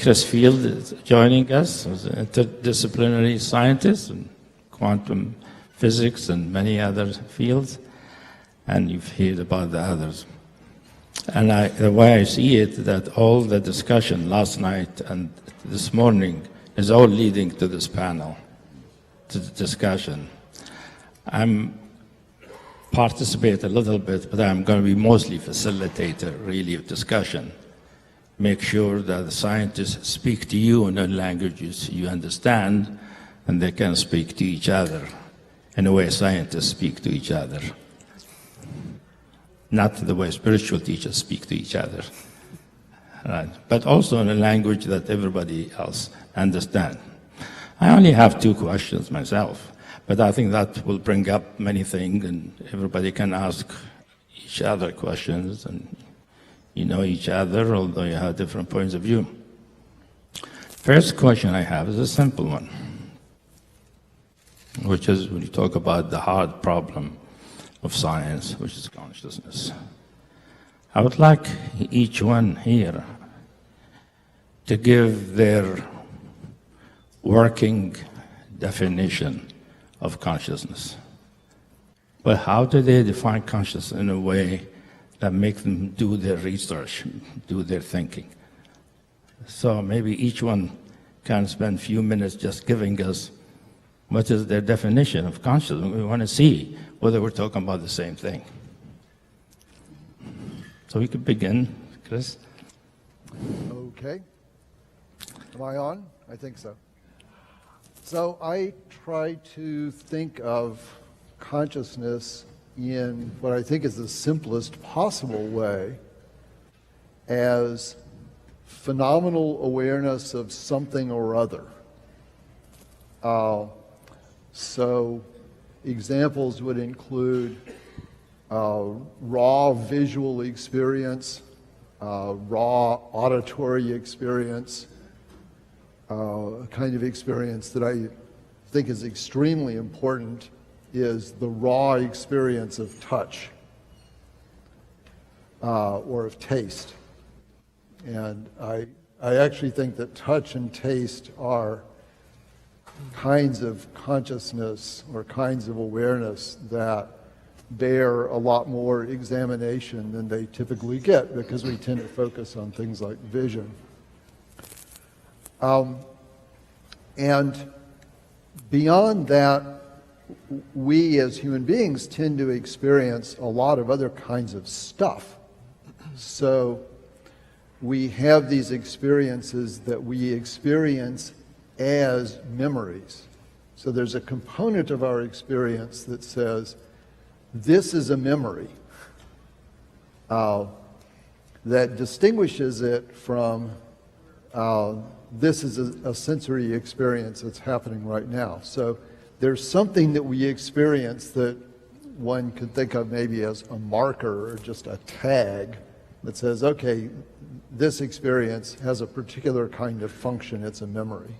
Chris Field is joining us, as an interdisciplinary scientist in quantum physics and many other fields, and you've heard about the others. And the way I see it, that all the discussion last night and this morning is all leading to this panel, to the discussion. I'm participate a little bit, but I'm going to be mostly facilitator, really, of discussion. Make sure that the scientists speak to you in the languages you understand, and they can speak to each other in the way scientists speak to each other. Not the way spiritual teachers speak to each other. Right. But also in a language that everybody else understands. I only have 2 questions myself, but I think that will bring up many things, and everybody can ask each other questions, and you know each other, although you have different points of view. First question I have is a simple one, which is when you talk about the hard problem of science, which is consciousness. I would like each one here to give their working definition of consciousness. But how do they define consciousness in a way that makes them do their research, do their thinking? So maybe each one can spend a few minutes just giving us what is their definition of consciousness. We want to see whether we're talking about the same thing. So we could begin, Chris. Okay. Am I on? I think so. So I try to think of consciousness in what I think is the simplest possible way as phenomenal awareness of something or other. So examples would include raw visual experience, raw auditory experience, a kind of experience that I think is extremely important is the raw experience of touch or of taste. And I actually think that touch and taste are kinds of consciousness or kinds of awareness that bear a lot more examination than they typically get, because we tend to focus on things like vision. And beyond that, we as human beings tend to experience a lot of other kinds of stuff. So we have these experiences that we experience as memories. So there's a component of our experience that says, this is a memory, that distinguishes it from this is a sensory experience that's happening right now. So there's something that we experience that one could think of maybe as a marker or just a tag that says, okay, this experience has a particular kind of function, it's a memory.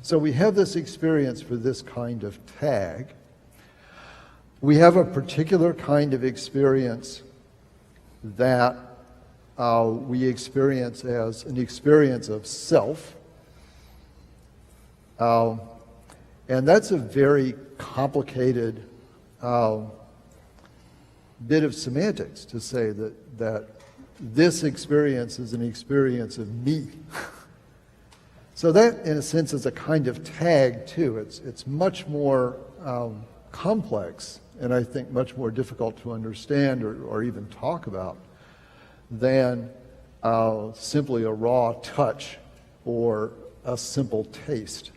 So we have this experience for this kind of tag. We have a particular kind of experience that we experience as an experience of self. And that's a very complicated bit of semantics to say that this experience is an experience of me. So that, in a sense, is a kind of tag, too. It's much more complex, and I think much more difficult to understand or even talk about than simply a raw touch or a simple taste.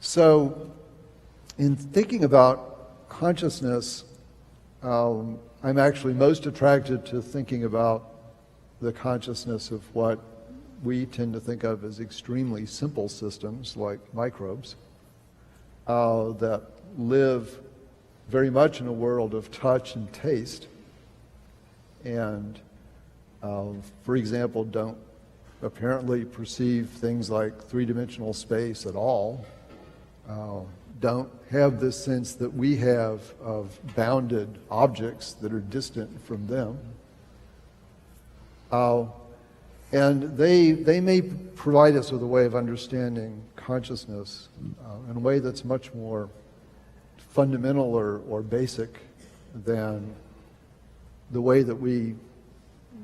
So in thinking about consciousness, I'm actually most attracted to thinking about the consciousness of what we tend to think of as extremely simple systems like microbes that live very much in a world of touch and taste, and for example don't apparently perceive things like three-dimensional space at all, don't have this sense that we have of bounded objects that are distant from them. And they may provide us with a way of understanding consciousness in a way that's much more fundamental or basic than the way that we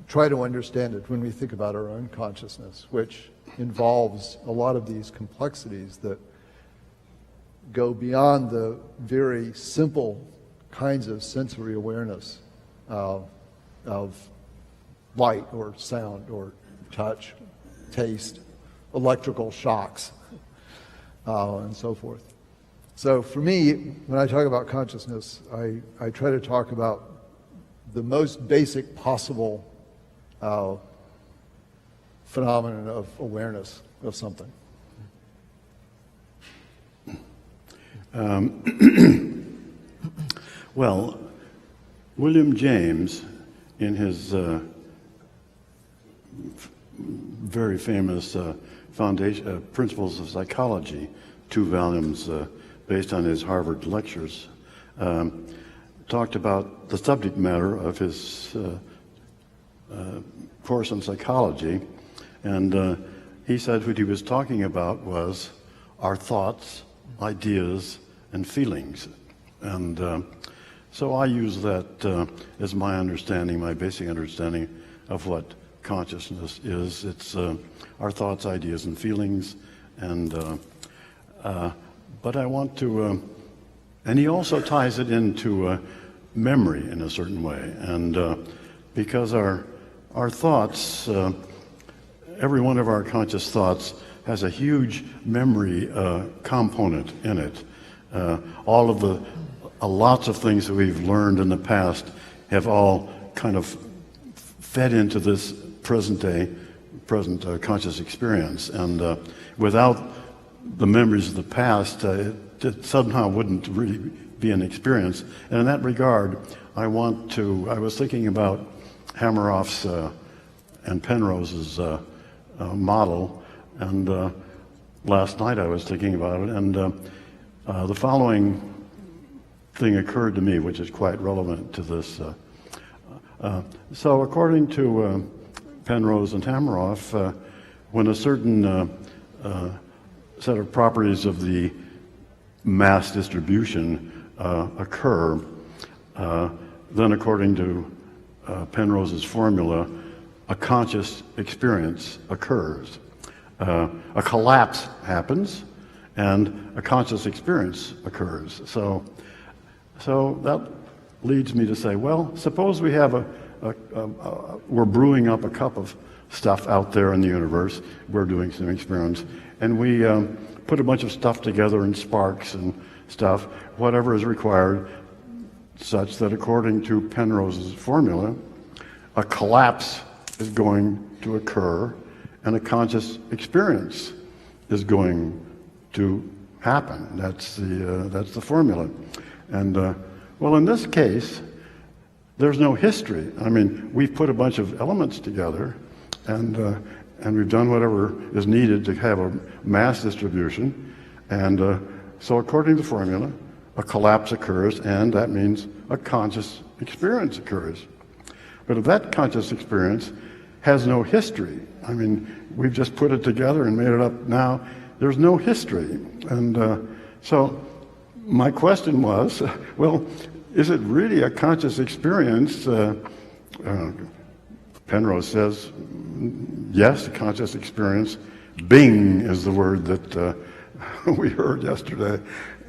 try to understand it when we think about our own consciousness, which involves a lot of these complexities that go beyond the very simple kinds of sensory awareness of light or sound or touch, taste, electrical shocks, and so forth. So for me, when I talk about consciousness, I try to talk about the most basic possible phenomenon of awareness of something. Well, William James, in his very famous foundation, Principles of Psychology, 2 volumes based on his Harvard lectures, talked about the subject matter of his course in psychology, and he said what he was talking about was our thoughts, ideas, and feelings. And so I use that as my understanding, my basic understanding of what consciousness is. It's our thoughts, ideas, and feelings. And but I want to, and he also ties it into memory in a certain way. And because our thoughts, every one of our conscious thoughts has a huge memory component in it. All of the lots of things that we've learned in the past have all kind of fed into this present conscious experience. And without the memories of the past, it somehow wouldn't really be an experience. And in that regard, I was thinking about Hameroff's and Penrose's model, and last night I was thinking about it, and the following thing occurred to me, which is quite relevant to this. So according to Penrose and Hameroff, when a certain set of properties of the mass distribution occur, then according to Penrose's formula, a conscious experience occurs. A collapse happens, and a conscious experience occurs. So that leads me to say, well, suppose we have we're brewing up a cup of stuff out there in the universe. We're doing some experiments, and we put a bunch of stuff together in sparks and stuff, whatever is required, such that according to Penrose's formula, a collapse is going to occur and a conscious experience is going to happen. That's the formula. And well, in this case, there's no history. I mean, we've put a bunch of elements together, and we've done whatever is needed to have a mass distribution. And so according to the formula, a collapse occurs, and that means a conscious experience occurs. But if that conscious experience has no history, I mean, we've just put it together and made it up now, there's no history. And so my question was, well, is it really a conscious experience? Penrose says, yes, a conscious experience. Bing is the word that we heard yesterday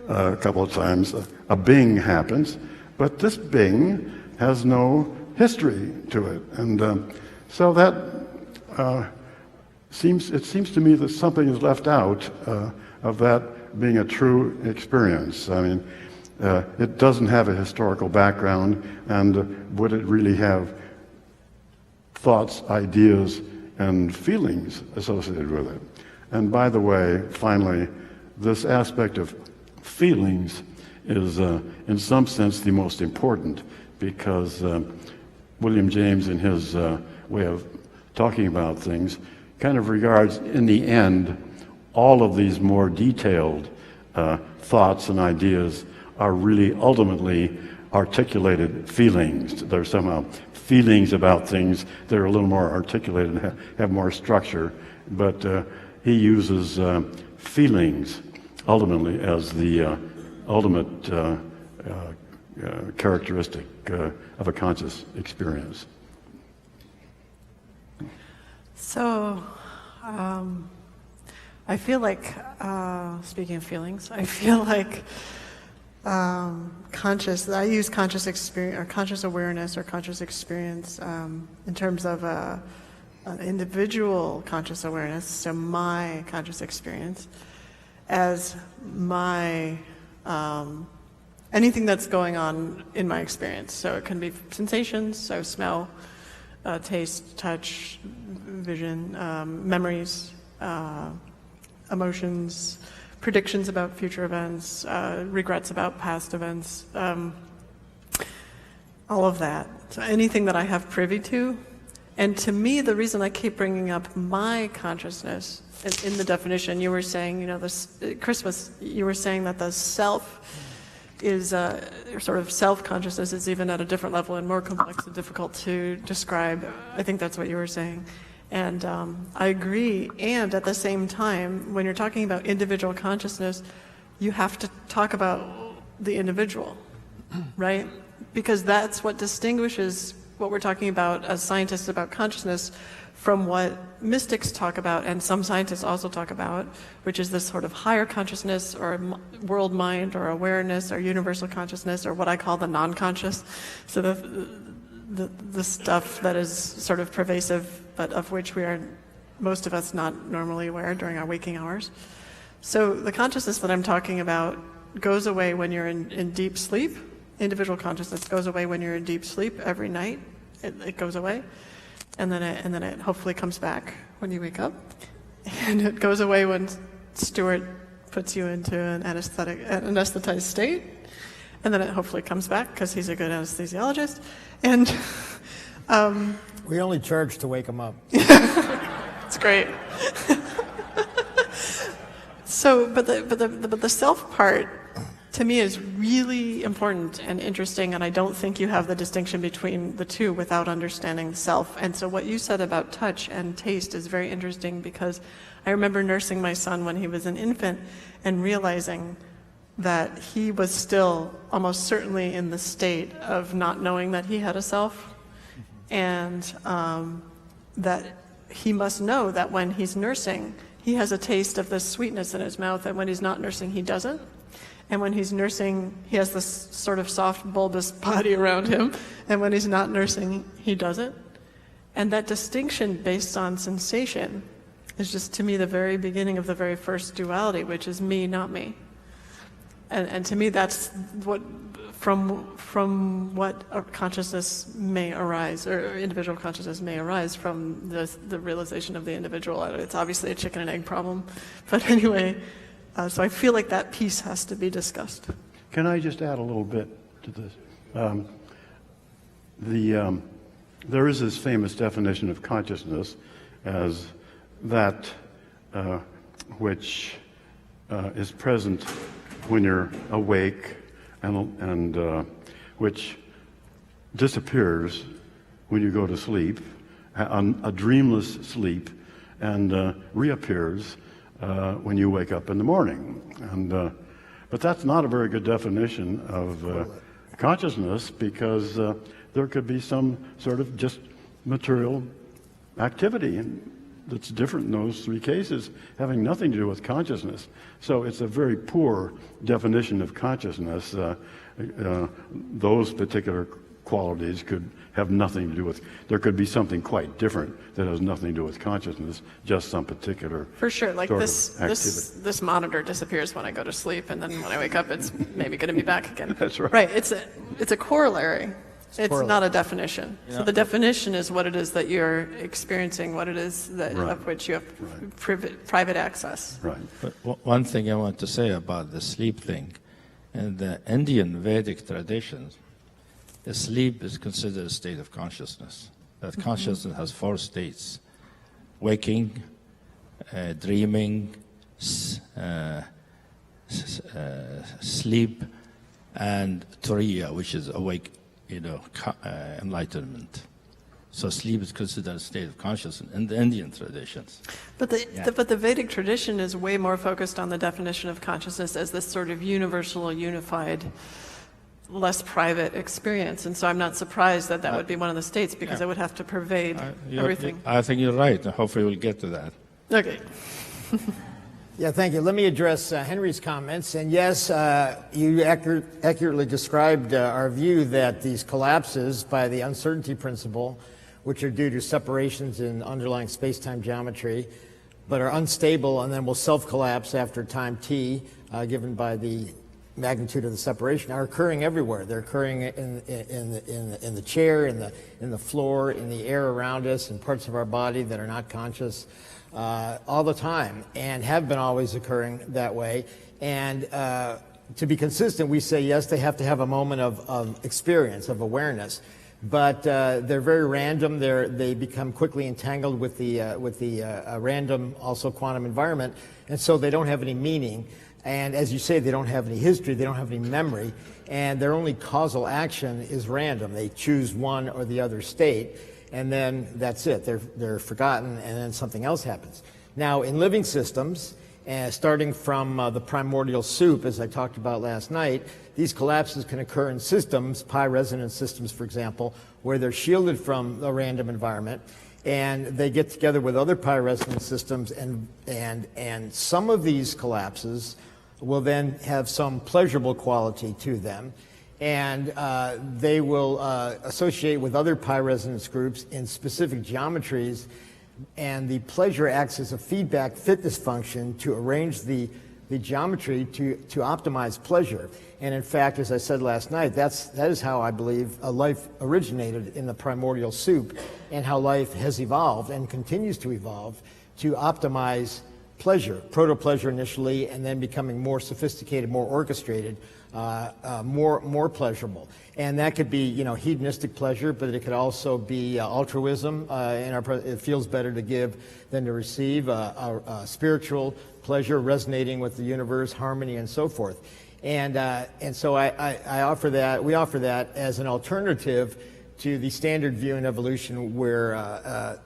a couple of times. A bing happens, but this bing has no history to it. And so that seems to me that something is left out of that being a true experience. I mean, it doesn't have a historical background, and would it really have thoughts, ideas, and feelings associated with it? And by the way, finally, this aspect of feelings is, in some sense, the most important, because William James, in his way of talking about things, kind of regards, in the end, all of these more detailed thoughts and ideas are really ultimately articulated feelings. They're somehow feelings about things that are a little more articulated and have more structure. But he uses feelings ultimately as the ultimate characteristic of a conscious experience. So, I feel like, speaking of feelings, I feel like I use conscious experience or conscious awareness or conscious experience in terms of an individual conscious awareness, so my conscious experience, as my anything that's going on in my experience. So it can be sensations, so smell, taste, touch, vision, memories, emotions, predictions about future events, regrets about past events, all of that. So anything that I have privy to. And to me, the reason I keep bringing up my consciousness in the definition, you were saying, Christmas, you were saying that the self is sort of self-consciousness is even at a different level and more complex and difficult to describe. I think that's what you were saying. And I agree. And at the same time, when you're talking about individual consciousness, you have to talk about the individual, right? Because that's what distinguishes what we're talking about as scientists about consciousness from what mystics talk about, and some scientists also talk about, which is this sort of higher consciousness or world mind or awareness or universal consciousness, or what I call the non-conscious. So the stuff that is sort of pervasive, but of which we are, most of us, not normally aware during our waking hours. So the consciousness that I'm talking about goes away when you're in deep sleep. Individual consciousness goes away when you're in deep sleep every night. It goes away. And then it hopefully comes back when you wake up. And it goes away when Stuart puts you into an anesthetized state. And then it hopefully comes back because he's a good anesthesiologist. And we only charge to wake him up. It's great. So, but the self part to me is really important and interesting, and I don't think you have the distinction between the two without understanding self. And so what you said about touch and taste is very interesting, because I remember nursing my son when he was an infant and realizing that he was still almost certainly in the state of not knowing that he had a self, and that he must know that when he's nursing, he has a taste of this sweetness in his mouth, and when he's not nursing, he doesn't. And when he's nursing, he has this sort of soft, bulbous body around him, and when he's not nursing, he doesn't. And that distinction based on sensation is just, to me, the very beginning of the very first duality, which is me, not me. And to me, that's what, from what a consciousness may arise, or individual consciousness may arise from the realization of the individual. It's obviously a chicken and egg problem, but anyway. So I feel like that piece has to be discussed. Can I just add a little bit to this? There is this famous definition of consciousness as that which is present when you're awake and which disappears when you go to sleep, a dreamless sleep, and reappears when you wake up in the morning. But that's not a very good definition of consciousness, because there could be some sort of just material activity that's different in those three cases, having nothing to do with consciousness. So it's a very poor definition of consciousness. Those particular qualities could have nothing to do with, there could be something quite different that has nothing to do with consciousness, just some particular For sure, like sort this monitor disappears when I go to sleep, and then when I wake up, it's maybe going to be back again. That's right. Right, it's a corollary. It's not a definition. So the definition is what it is that you're experiencing, what it is that of which you have private access. Right. But one thing I want to say about the sleep thing, in the Indian Vedic traditions, the sleep is considered a state of consciousness. That consciousness has 4 states: waking, dreaming, sleep, and turiya, which is awake, enlightenment. So sleep is considered a state of consciousness in the Indian traditions. But the Vedic tradition is way more focused on the definition of consciousness as this sort of universal, unified, less private experience. And so I'm not surprised that that would be one of the states, because it would have to pervade everything. I think you're right. Hopefully we'll get to that. Okay. Yeah, thank you. Let me address Henry's comments. And yes, you accurately described our view that these collapses by the uncertainty principle, which are due to separations in underlying space-time geometry, but are unstable and then will self-collapse after time t, given by the magnitude of the separation, are occurring everywhere. They're occurring in the chair, in the floor, in the air around us, in parts of our body that are not conscious, all the time, and have been always occurring that way. And to be consistent, we say yes, they have to have a moment of experience, of awareness. But they're very random. They become quickly entangled with the random, also quantum environment, and so they don't have any meaning. And as you say, they don't have any history, they don't have any memory, and their only causal action is random. They choose one or the other state, and then that's it. They're forgotten, and then something else happens. Now, in living systems, starting from the primordial soup, as I talked about last night, these collapses can occur in systems, pi resonance systems, for example, where they're shielded from a random environment, and they get together with other pi resonance systems, and some of these collapses will then have some pleasurable quality to them, and they will associate with other pi resonance groups in specific geometries, and the pleasure acts as a feedback fitness function to arrange the geometry to optimize pleasure. And in fact, as I said last night, that is how I believe life originated in the primordial soup, and how life has evolved and continues to evolve to optimize pleasure, proto-pleasure initially, and then becoming more sophisticated, more orchestrated, more pleasurable. And that could be, hedonistic pleasure, but it could also be altruism. It feels better to give than to receive. Spiritual pleasure, resonating with the universe, harmony, and so forth. And so I offer that. We offer that as an alternative to the standard view in evolution, where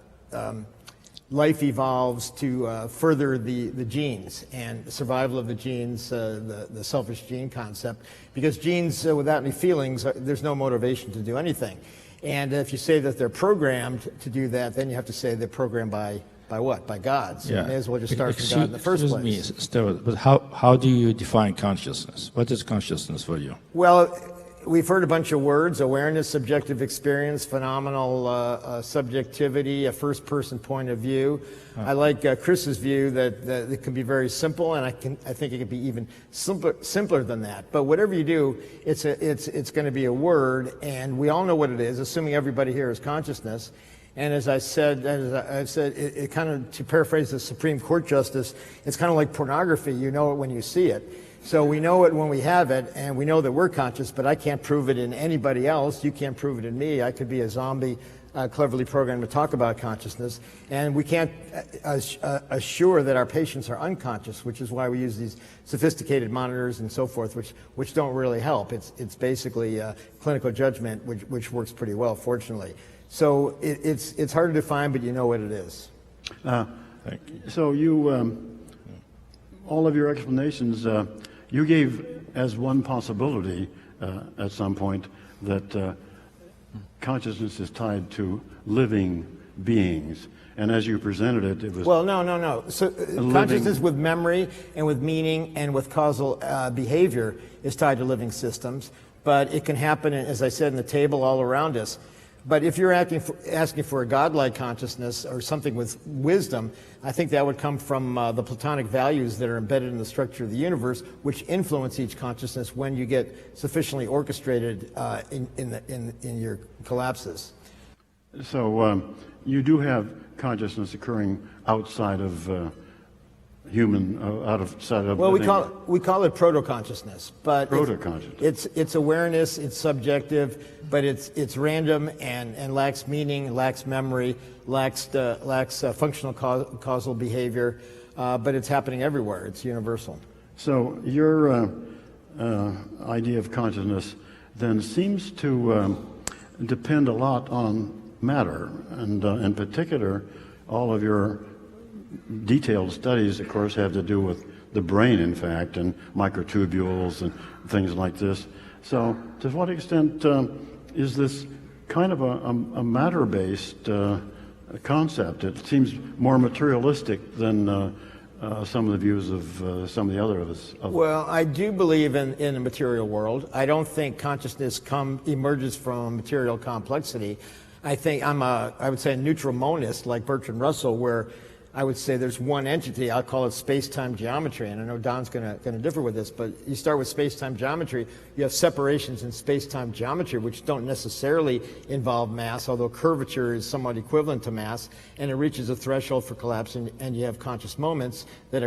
life evolves to further the genes and the survival of the genes, the selfish gene concept, because genes without any feelings, there's no motivation to do anything. And if you say that they're programmed to do that, then you have to say they're programmed by what? By gods. Yeah. You may as well just start from God in the first place. Excuse me, Stuart, but how do you define consciousness? What is consciousness for you? Well, we've heard a bunch of words: awareness, subjective experience, phenomenal subjectivity, a first-person point of view. I like Chris's view that it can be very simple, and I think it can be even simpler than that. But whatever you do, it's going to be a word, and we all know what it is, assuming everybody here is consciousness. And as I said, it kind of, to paraphrase the Supreme Court Justice, it's kind of like pornography. You know it when you see it. So we know it when we have it, and we know that we're conscious, but I can't prove it in anybody else. You can't prove it in me. I could be a zombie cleverly programmed to talk about consciousness, and we can't assure that our patients are unconscious, which is why we use these sophisticated monitors and so forth, which don't really help. It's basically clinical judgment, which works pretty well, fortunately. So it's hard to define, but you know what it is. Thank you. So you, all of your explanations, you gave as one possibility at some point that consciousness is tied to living beings. And as you presented it, it was... Well, no. So consciousness with memory and with meaning and with causal behavior is tied to living systems. But it can happen, as I said, in the table all around us. But if you're asking for a godlike consciousness or something with wisdom, I think that would come from the Platonic values that are embedded in the structure of the universe, which influence each consciousness when you get sufficiently orchestrated in your collapses. So you do have consciousness occurring outside of outside of... Well, we call it proto-consciousness, but proto-consciousness. It's awareness, it's subjective, but it's random and lacks meaning, lacks memory, lacks functional causal behavior, but it's happening everywhere. It's universal. So your idea of consciousness then seems to depend a lot on matter. And in particular, all of your detailed studies, of course, have to do with the brain, in fact, and microtubules and things like this. So to what extent is this kind of a matter-based concept? It seems more materialistic than some of the views of some of the other of us. Well, I do believe in a material world. I don't think consciousness emerges from material complexity. I think I would say a neutral monist like Bertrand Russell, where I would say there's one entity. I'll call it space-time geometry, and I know Don's going to differ with this, but you start with space-time geometry, you have separations in space-time geometry which don't necessarily involve mass, although curvature is somewhat equivalent to mass, and it reaches a threshold for collapse, and you have conscious moments that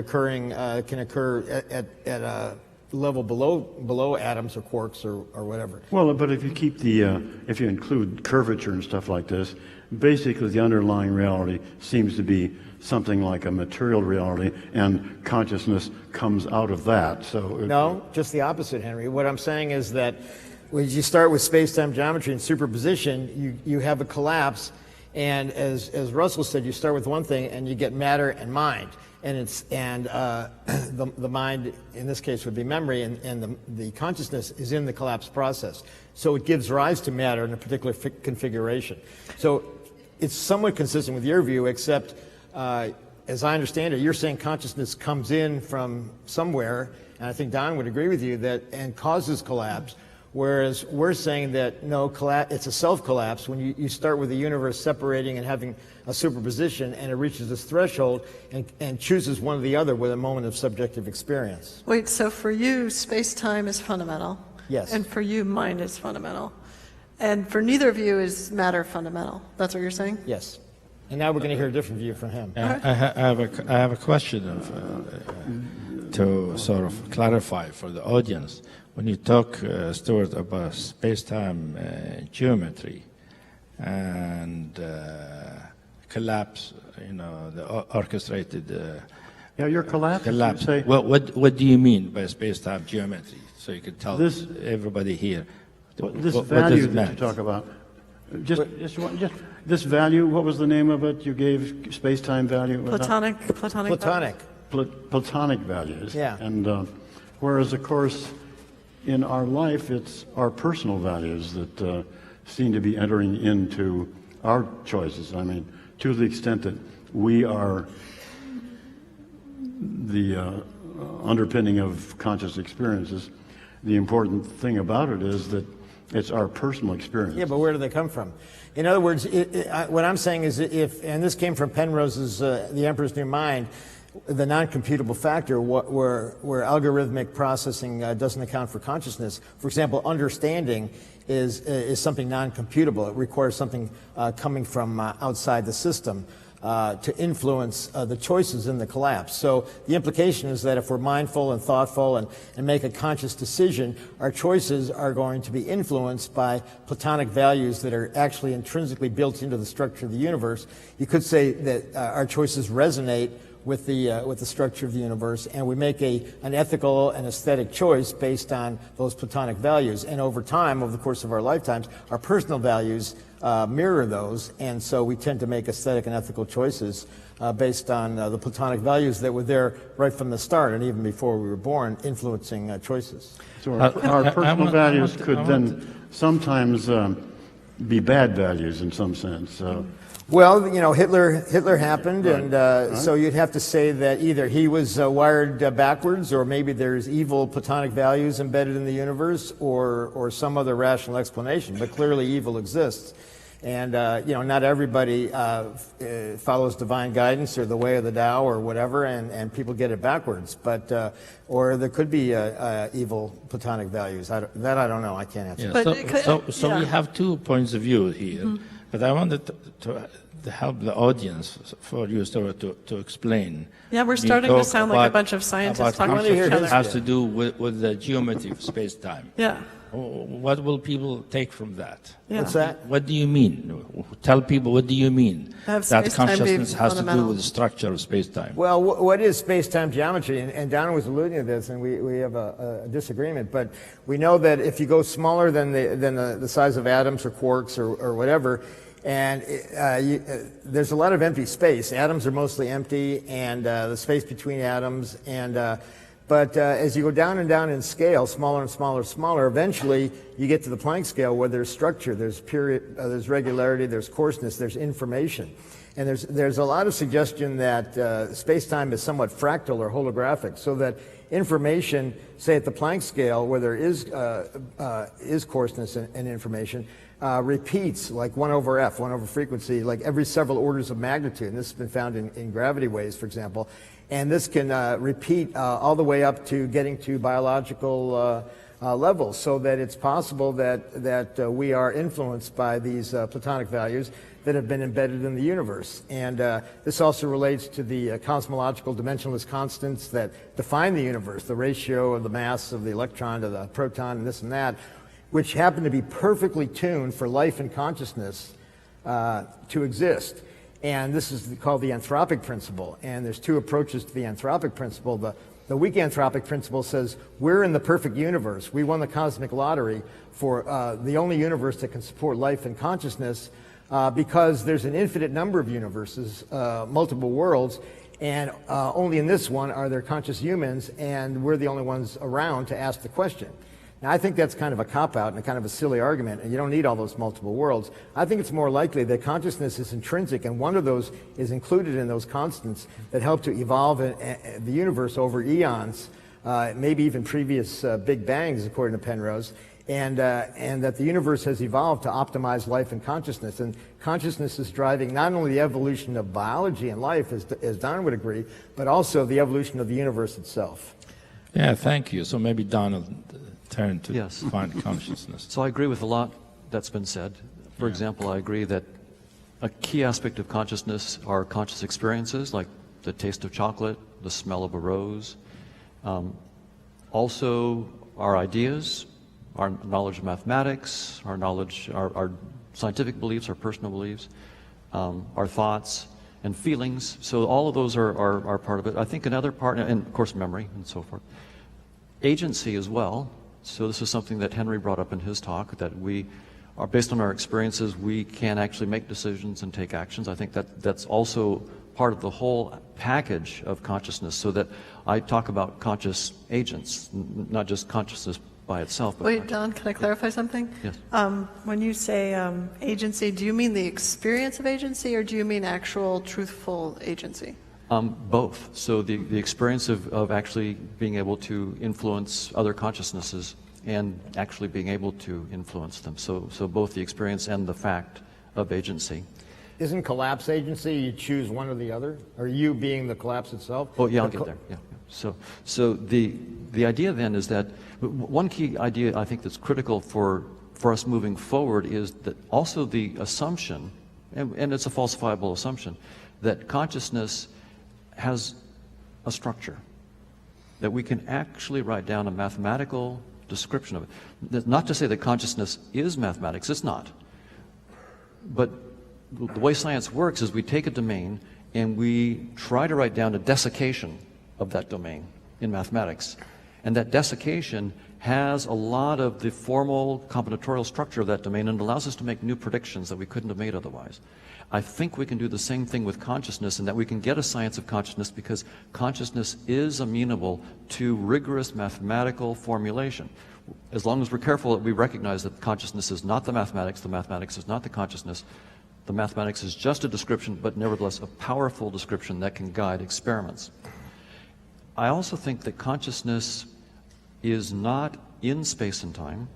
can occur at a level below atoms or quarks or whatever. Well, but if you keep if you include curvature and stuff like this, basically the underlying reality seems to be something like a material reality, and consciousness comes out of that. So no, just the opposite, Henry. What I'm saying is that when you start with space-time geometry and superposition, you have a collapse, and as Russell said, you start with one thing and you get matter and mind, and the mind in this case would be memory, and the consciousness is in the collapse process. So it gives rise to matter in a particular configuration. So it's somewhat consistent with your view, except as I understand it, you're saying consciousness comes in from somewhere, and I think Don would agree with you and causes collapse, whereas we're saying that no, it's a self-collapse when you start with the universe separating and having a superposition, and it reaches this threshold and chooses one or the other with a moment of subjective experience. Wait, so for you, space-time is fundamental. Yes. And for you, mind is fundamental. And for neither of you is matter fundamental. That's what you're saying? Yes. And now we're going to hear a different view from him. I have a question to sort of clarify for the audience. When you talk, Stuart, about space-time geometry and collapse, the orchestrated your collapse. collapse. You say, What do you mean by space-time geometry? So you could tell everybody here. this what value does it that you mean? talk about. Just this value. What was the name of it? You gave space-time value. Platonic. Platonic values. Yeah. And whereas, of course, in our life, it's our personal values that seem to be entering into our choices. I mean, to the extent that we are the underpinning of conscious experiences, the important thing about it is that it's our personal experience. Yeah, but where do they come from? In other words, what I'm saying is and this came from Penrose's The Emperor's New Mind, the non-computable factor where algorithmic processing doesn't account for consciousness. For example, understanding is something non-computable. It requires something coming from outside the system to influence the choices in the collapse. So the implication is that if we're mindful and thoughtful and make a conscious decision, our choices are going to be influenced by Platonic values that are actually intrinsically built into the structure of the universe. You could say that our choices resonate with the structure of the universe, and we make an ethical and aesthetic choice based on those Platonic values. And over time, over the course of our lifetimes, our personal values mirror those, and so we tend to make aesthetic and ethical choices based on the Platonic values that were there right from the start, and even before we were born, influencing choices. So our personal values could then sometimes be bad values in some sense. Well, Hitler happened, right. And so you'd have to say that either he was wired backwards, or maybe there's evil Platonic values embedded in the universe, or some other rational explanation. But clearly, evil exists, and not everybody follows divine guidance or the way of the Tao or whatever, and people get it backwards. But or there could be evil Platonic values. I don't know. I can't answer. Yeah, so we have 2 points of view here. Mm-hmm. But I wanted to help the audience for you to explain. Yeah, we're starting to sound like a bunch of scientists talking to each other. Has to do with the geometry of space-time. Yeah. What will people take from that? Yeah. What's that? What do you mean? Tell people, what do you mean that consciousness has to do with the structure of space-time? Well, what is space-time geometry? And Donna was alluding to this, and we have a disagreement. But we know that if you go smaller than the size of atoms or quarks or whatever, And there's a lot of empty space. Atoms are mostly empty, and the space between atoms. But as you go down and down in scale, smaller and smaller and smaller, eventually you get to the Planck scale where there's structure, there's period, there's regularity, there's coarseness, there's information. And there's a lot of suggestion that space-time is somewhat fractal or holographic, so that information, say at the Planck scale, where there is coarseness and information, repeats like 1 over f, 1 over frequency, like every several orders of magnitude. And this has been found in gravity waves, for example. And this can repeat all the way up to getting to biological levels, so that it's possible that we are influenced by these platonic values that have been embedded in the universe. And this also relates to the cosmological dimensionless constants that define the universe, the ratio of the mass of the electron to the proton and this and that, which happen to be perfectly tuned for life and consciousness to exist. And this is called the anthropic principle. And there's two approaches to the anthropic principle. The weak anthropic principle says we're in the perfect universe. We won the cosmic lottery for the only universe that can support life and consciousness because there's an infinite number of universes, multiple worlds, and only in this one are there conscious humans, and we're the only ones around to ask the question. Now, I think that's kind of a cop-out and a kind of a silly argument, and you don't need all those multiple worlds. I think it's more likely that consciousness is intrinsic, and one of those is included in those constants that help to evolve the universe over eons, maybe even previous Big Bangs, according to Penrose, and that the universe has evolved to optimize life and consciousness. And consciousness is driving not only the evolution of biology and life, as Don would agree, but also the evolution of the universe itself. Yeah, thank you. So maybe Don will turn to Yes. find consciousness. So I agree with a lot that's been said. For example, I agree that a key aspect of consciousness are conscious experiences, like the taste of chocolate, the smell of a rose. Also, our ideas, our knowledge of mathematics, our knowledge, our scientific beliefs, our personal beliefs, our thoughts and feelings. So all of those are part of it. I think another part, and of course memory and so forth. Agency as well. So this is something that Henry brought up in his talk, that we are, based on our experiences, we can actually make decisions and take actions. I think that's also part of the whole package of consciousness, so that I talk about conscious agents, not just consciousness by itself. But Wait, Don, can I clarify something? Yes. When you say agency, do you mean the experience of agency, or do you mean actual truthful agency? Both. So the experience of actually being able to influence other consciousnesses and actually being able to influence them. So both the experience and the fact of agency. Isn't collapse agency, you choose one or the other? Or you being the collapse itself? Oh, yeah, I'll get there. Yeah. So the idea then is that one key idea I think that's critical for us moving forward is that also the assumption, and it's a falsifiable assumption, that consciousness has a structure, that we can actually write down a mathematical description of it. That's not to say that consciousness is mathematics, it's not. But the way science works is we take a domain and we try to write down a desiccation of that domain in mathematics. And that desiccation has a lot of the formal combinatorial structure of that domain and allows us to make new predictions that we couldn't have made otherwise. I think we can do the same thing with consciousness, and that we can get a science of consciousness because consciousness is amenable to rigorous mathematical formulation. As long as we're careful that we recognize that consciousness is not the mathematics is not the consciousness. The mathematics is just a description, but nevertheless a powerful description that can guide experiments. I also think that consciousness is not in space and time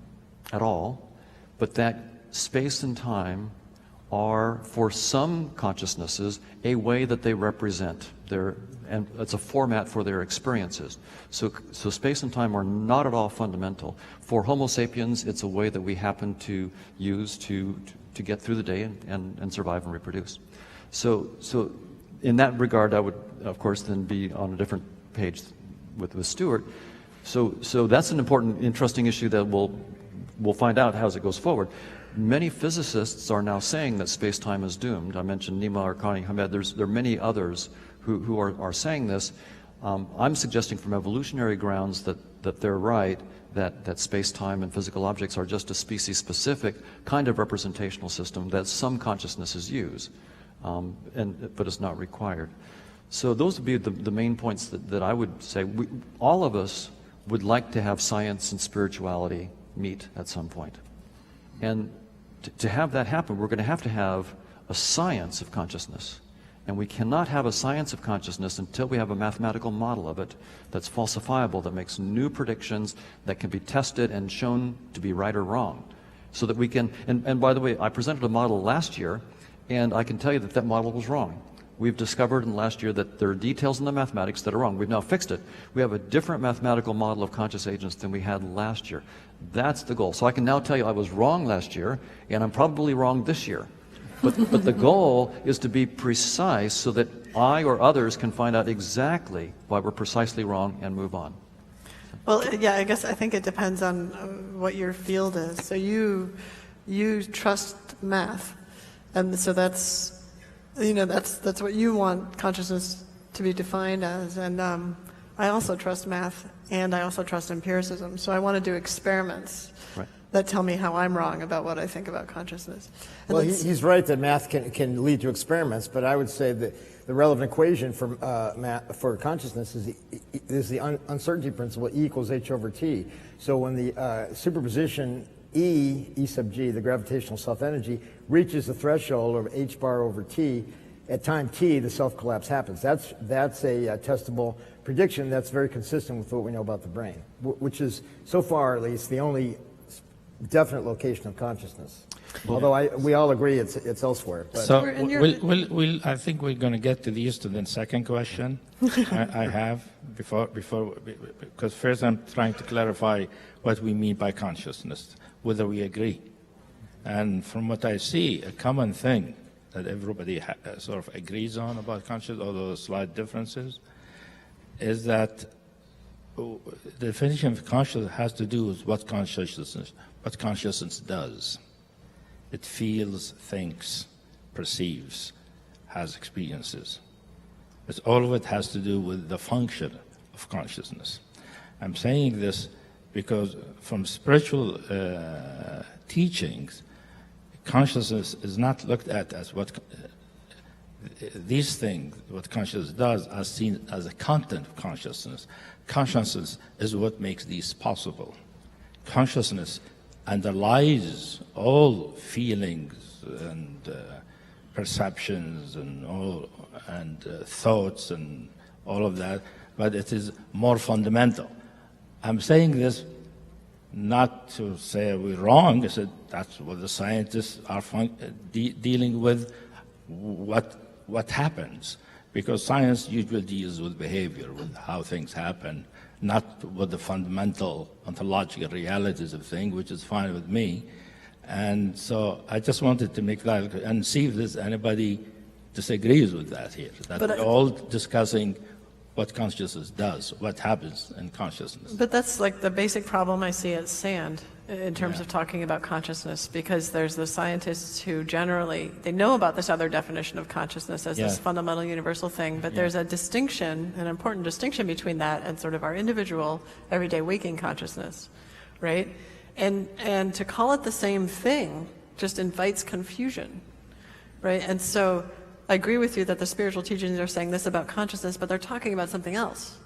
at all, but that space and time are, for some consciousnesses, a way that they represent their, and it's a format for their experiences. So space and time are not at all fundamental. For Homo sapiens, it's a way that we happen to use to get through the day and survive and reproduce. So in that regard, I would, of course, then be on a different page with Stuart. So that's an important, interesting issue that we'll find out as it goes forward. Many physicists are now saying that space-time is doomed. I mentioned Nima Arkani Hamed. There are many others who are saying this. I'm suggesting from evolutionary grounds that they're right, that space-time and physical objects are just a species-specific kind of representational system that some consciousnesses use, but it's not required. So those would be the main points that I would say. All of us would like to have science and spirituality meet at some point. And to have that happen, we're going to have a science of consciousness. And we cannot have a science of consciousness until we have a mathematical model of it that's falsifiable, that makes new predictions, that can be tested and shown to be right or wrong. So that we can, and by the way, I presented a model last year, and I can tell you that that model was wrong. We've discovered in the last year that there are details in the mathematics that are wrong. We've now fixed it. We have a different mathematical model of conscious agents than we had last year. That's the goal. So I can now tell you I was wrong last year, and I'm probably wrong this year. But the goal is to be precise so that I or others can find out exactly why we're precisely wrong and move on. Well, yeah, I guess I think it depends on what your field is. So you trust math, and so that's what you want consciousness to be defined as. And I also trust math, and I also trust empiricism. So I want to do experiments that tell me how I'm wrong about what I think about consciousness. And well, he's right that math can lead to experiments, but I would say that the relevant equation for consciousness is the uncertainty principle, E equals h over t. So when the superposition E sub g, the gravitational self-energy, reaches the threshold of h bar over t, at time t, the self-collapse happens. That's a testable prediction that's very consistent with what we know about the brain, which is, so far at least, the only definite location of consciousness. Although we all agree it's elsewhere. But. So I think we're going to get to the second question I have before, because first I'm trying to clarify what we mean by consciousness, whether we agree. And from what I see, a common thing that everybody sort of agrees on about consciousness, although there are slight differences, is that the definition of consciousness has to do with what consciousness does. It feels, thinks, perceives, has experiences. But all of it has to do with the function of consciousness. I'm saying this because from spiritual teachings, consciousness is not looked at as what these things, what consciousness does, are seen as a content of consciousness. Consciousness is what makes these possible. Consciousness underlies all feelings and perceptions and thoughts and all of that, but it is more fundamental. I'm saying this not to say we're wrong. I said that's what the scientists are dealing with, what happens, because science usually deals with behavior, with how things happen, not with the fundamental ontological realities of things, which is fine with me. And so I just wanted to make that and see if there's anybody disagrees with that here, that we're all discussing what consciousness does, what happens in consciousness. But that's like the basic problem I see at SAND in terms of talking about consciousness, because there's the scientists who generally, they know about this other definition of consciousness as this fundamental universal thing, but there's a distinction, an important distinction between that and sort of our individual, everyday waking consciousness, right? And to call it the same thing just invites confusion, right? And so I agree with you that the spiritual teachings are saying this about consciousness, but they're talking about something else.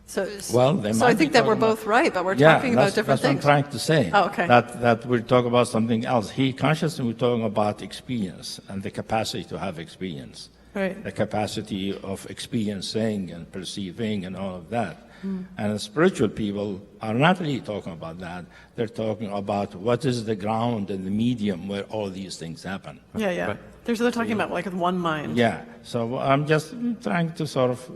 So I think that we're both right, but we're talking about different things. That's what I'm trying to say. Oh, okay. That we're talking about something else. Consciousness, we're talking about experience and the capacity to have experience. Right. The capacity of experiencing and perceiving and all of that. And the spiritual people are not really talking about that. They're talking about what is the ground and the medium where all these things happen. Yeah. But, they're talking about like one mind. Yeah. So I'm just trying to sort of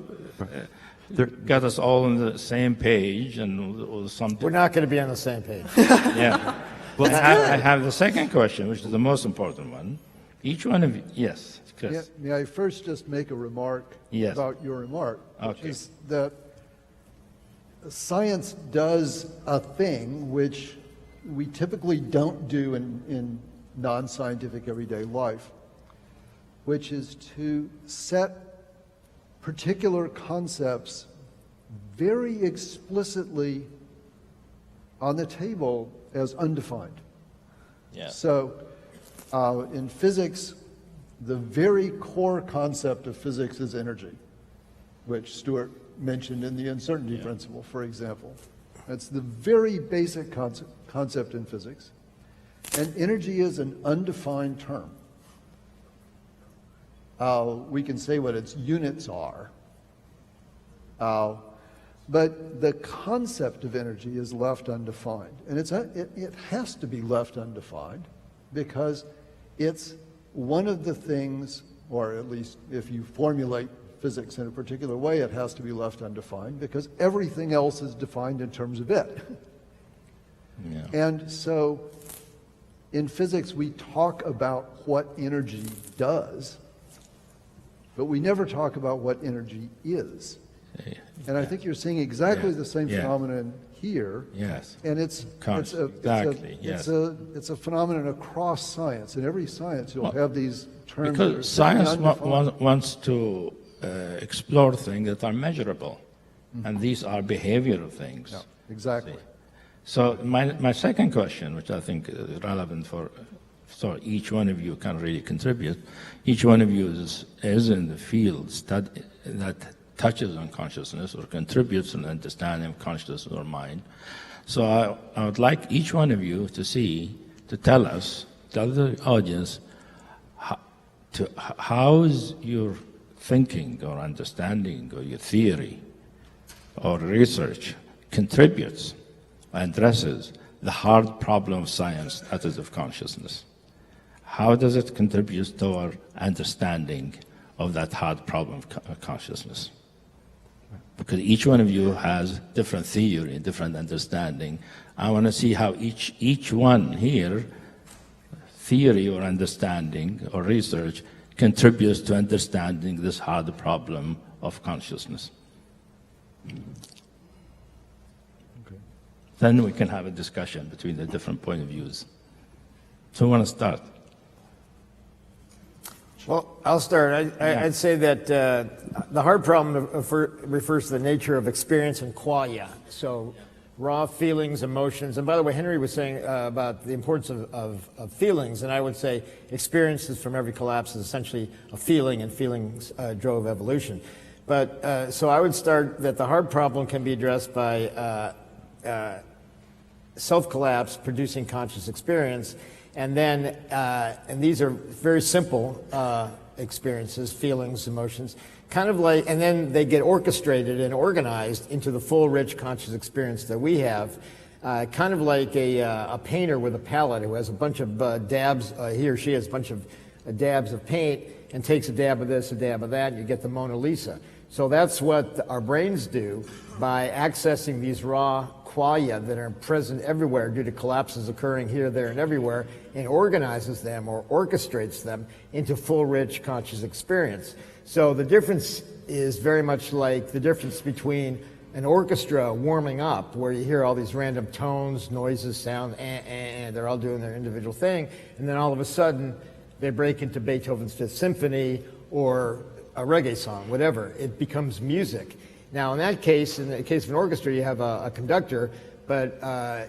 get us all on the same page and something. We're not going to be on the same page. Yeah. Well, I have the second question, which is the most important one. Each one of you, yes, Chris. Yeah, may I first just make a remark about your remark, which is that science does a thing which we typically don't do in non-scientific everyday life, which is to set particular concepts very explicitly on the table as undefined. Yeah. So in physics, the very core concept of physics is energy, which Stuart mentioned in the uncertainty principle, for example. That's the very basic concept in physics. And energy is an undefined term. We can say what its units are, but the concept of energy is left undefined. And it has to be left undefined because it's one of the things, or at least if you formulate physics in a particular way, it has to be left undefined because everything else is defined in terms of it. Yeah. And so in physics, we talk about what energy does, but we never talk about what energy is. And I think you're seeing exactly the same phenomenon here. Yes. And it's a phenomenon across science. In every science, you'll have these terms. Because science wants to explore things that are measurable, and these are behavioral things. Yeah, exactly. See? So my second question, which I think is relevant so each one of you can really contribute. Each one of you is in the field that touches on consciousness or contributes to an understanding of consciousness or mind. So I would like each one of you to tell the audience, how is your thinking or understanding or your theory or research contributes and addresses the hard problem of science, that is of consciousness. How does it contribute to our understanding of that hard problem of consciousness? Because each one of you has different theory, different understanding. I want to see how each one here, theory or understanding or research, contributes to understanding this hard problem of consciousness. Okay. Then we can have a discussion between the different point of views. So who want to start? Well, I'll start. I'd say that the hard problem refers to the nature of experience and qualia. So raw feelings, emotions. And by the way, Henry was saying about the importance of feelings, and I would say experiences from every collapse is essentially a feeling, and feelings drove evolution. But so I would start that the hard problem can be addressed by self-collapse producing conscious experience. And then, and these are very simple experiences, feelings, emotions, kind of like, and then they get orchestrated and organized into the full, rich, conscious experience that we have, kind of like a painter with a palette who has a bunch of dabs, he or she has a bunch of dabs of paint and takes a dab of this, a dab of that, and you get the Mona Lisa. So that's what our brains do by accessing these raw qualia that are present everywhere due to collapses occurring here, there, and everywhere, and organizes them or orchestrates them into full, rich, conscious experience. So the difference is very much like the difference between an orchestra warming up, where you hear all these random tones, noises, sound, and they're all doing their individual thing, and then all of a sudden they break into Beethoven's Fifth Symphony or a reggae song, whatever. It becomes music. Now, in that case, in the case of an orchestra, you have a conductor, but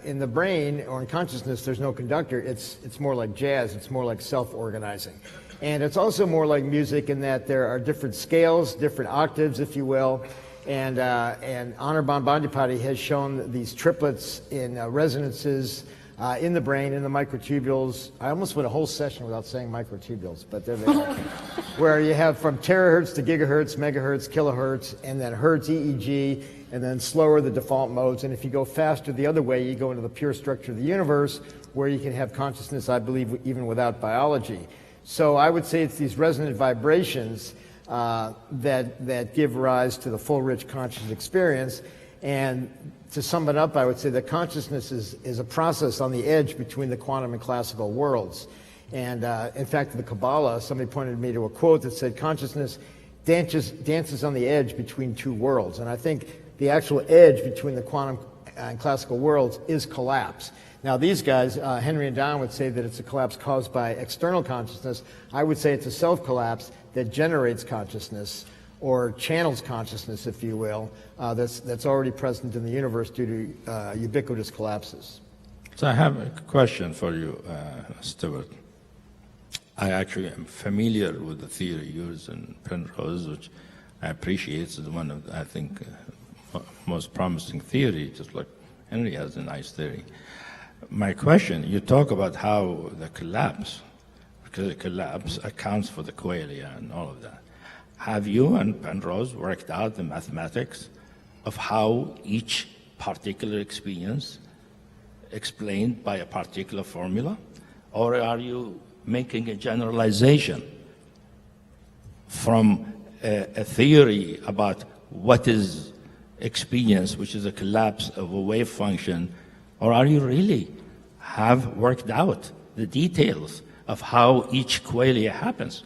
in the brain or in consciousness, there's no conductor. It's more like jazz. It's more like self-organizing. And it's also more like music in that there are different scales, different octaves, if you will. And Anirban Bandipati has shown these triplets in resonances in the brain, in the microtubules. I almost went a whole session without saying microtubules, but there they are. Where you have from terahertz to gigahertz, megahertz, kilohertz, and then hertz, EEG, and then slower the default modes. And if you go faster the other way, you go into the pure structure of the universe, where you can have consciousness, I believe, even without biology. So I would say it's these resonant vibrations that give rise to the full, rich conscious experience. And to sum it up, I would say that consciousness is a process on the edge between the quantum and classical worlds. And in fact, in the Kabbalah, somebody pointed me to a quote that said, consciousness dances on the edge between two worlds. And I think the actual edge between the quantum and classical worlds is collapse. Now, these guys, Henry and Don, would say that it's a collapse caused by external consciousness. I would say it's a self-collapse that generates consciousness or channels consciousness, if you will, that's already present in the universe due to ubiquitous collapses. So I have a question for you, Stuart. I actually am familiar with the theory used in Penrose, which I appreciate. It's one of, I think, most promising theory, just like Henry has a nice theory. My question, you talk about how the collapse, because the collapse accounts for the qualia and all of that. Have you and Penrose worked out the mathematics of how each particular experience explained by a particular formula? Or are you making a generalization from a theory about what is experience, which is a collapse of a wave function? Or are you really have worked out the details of how each qualia happens?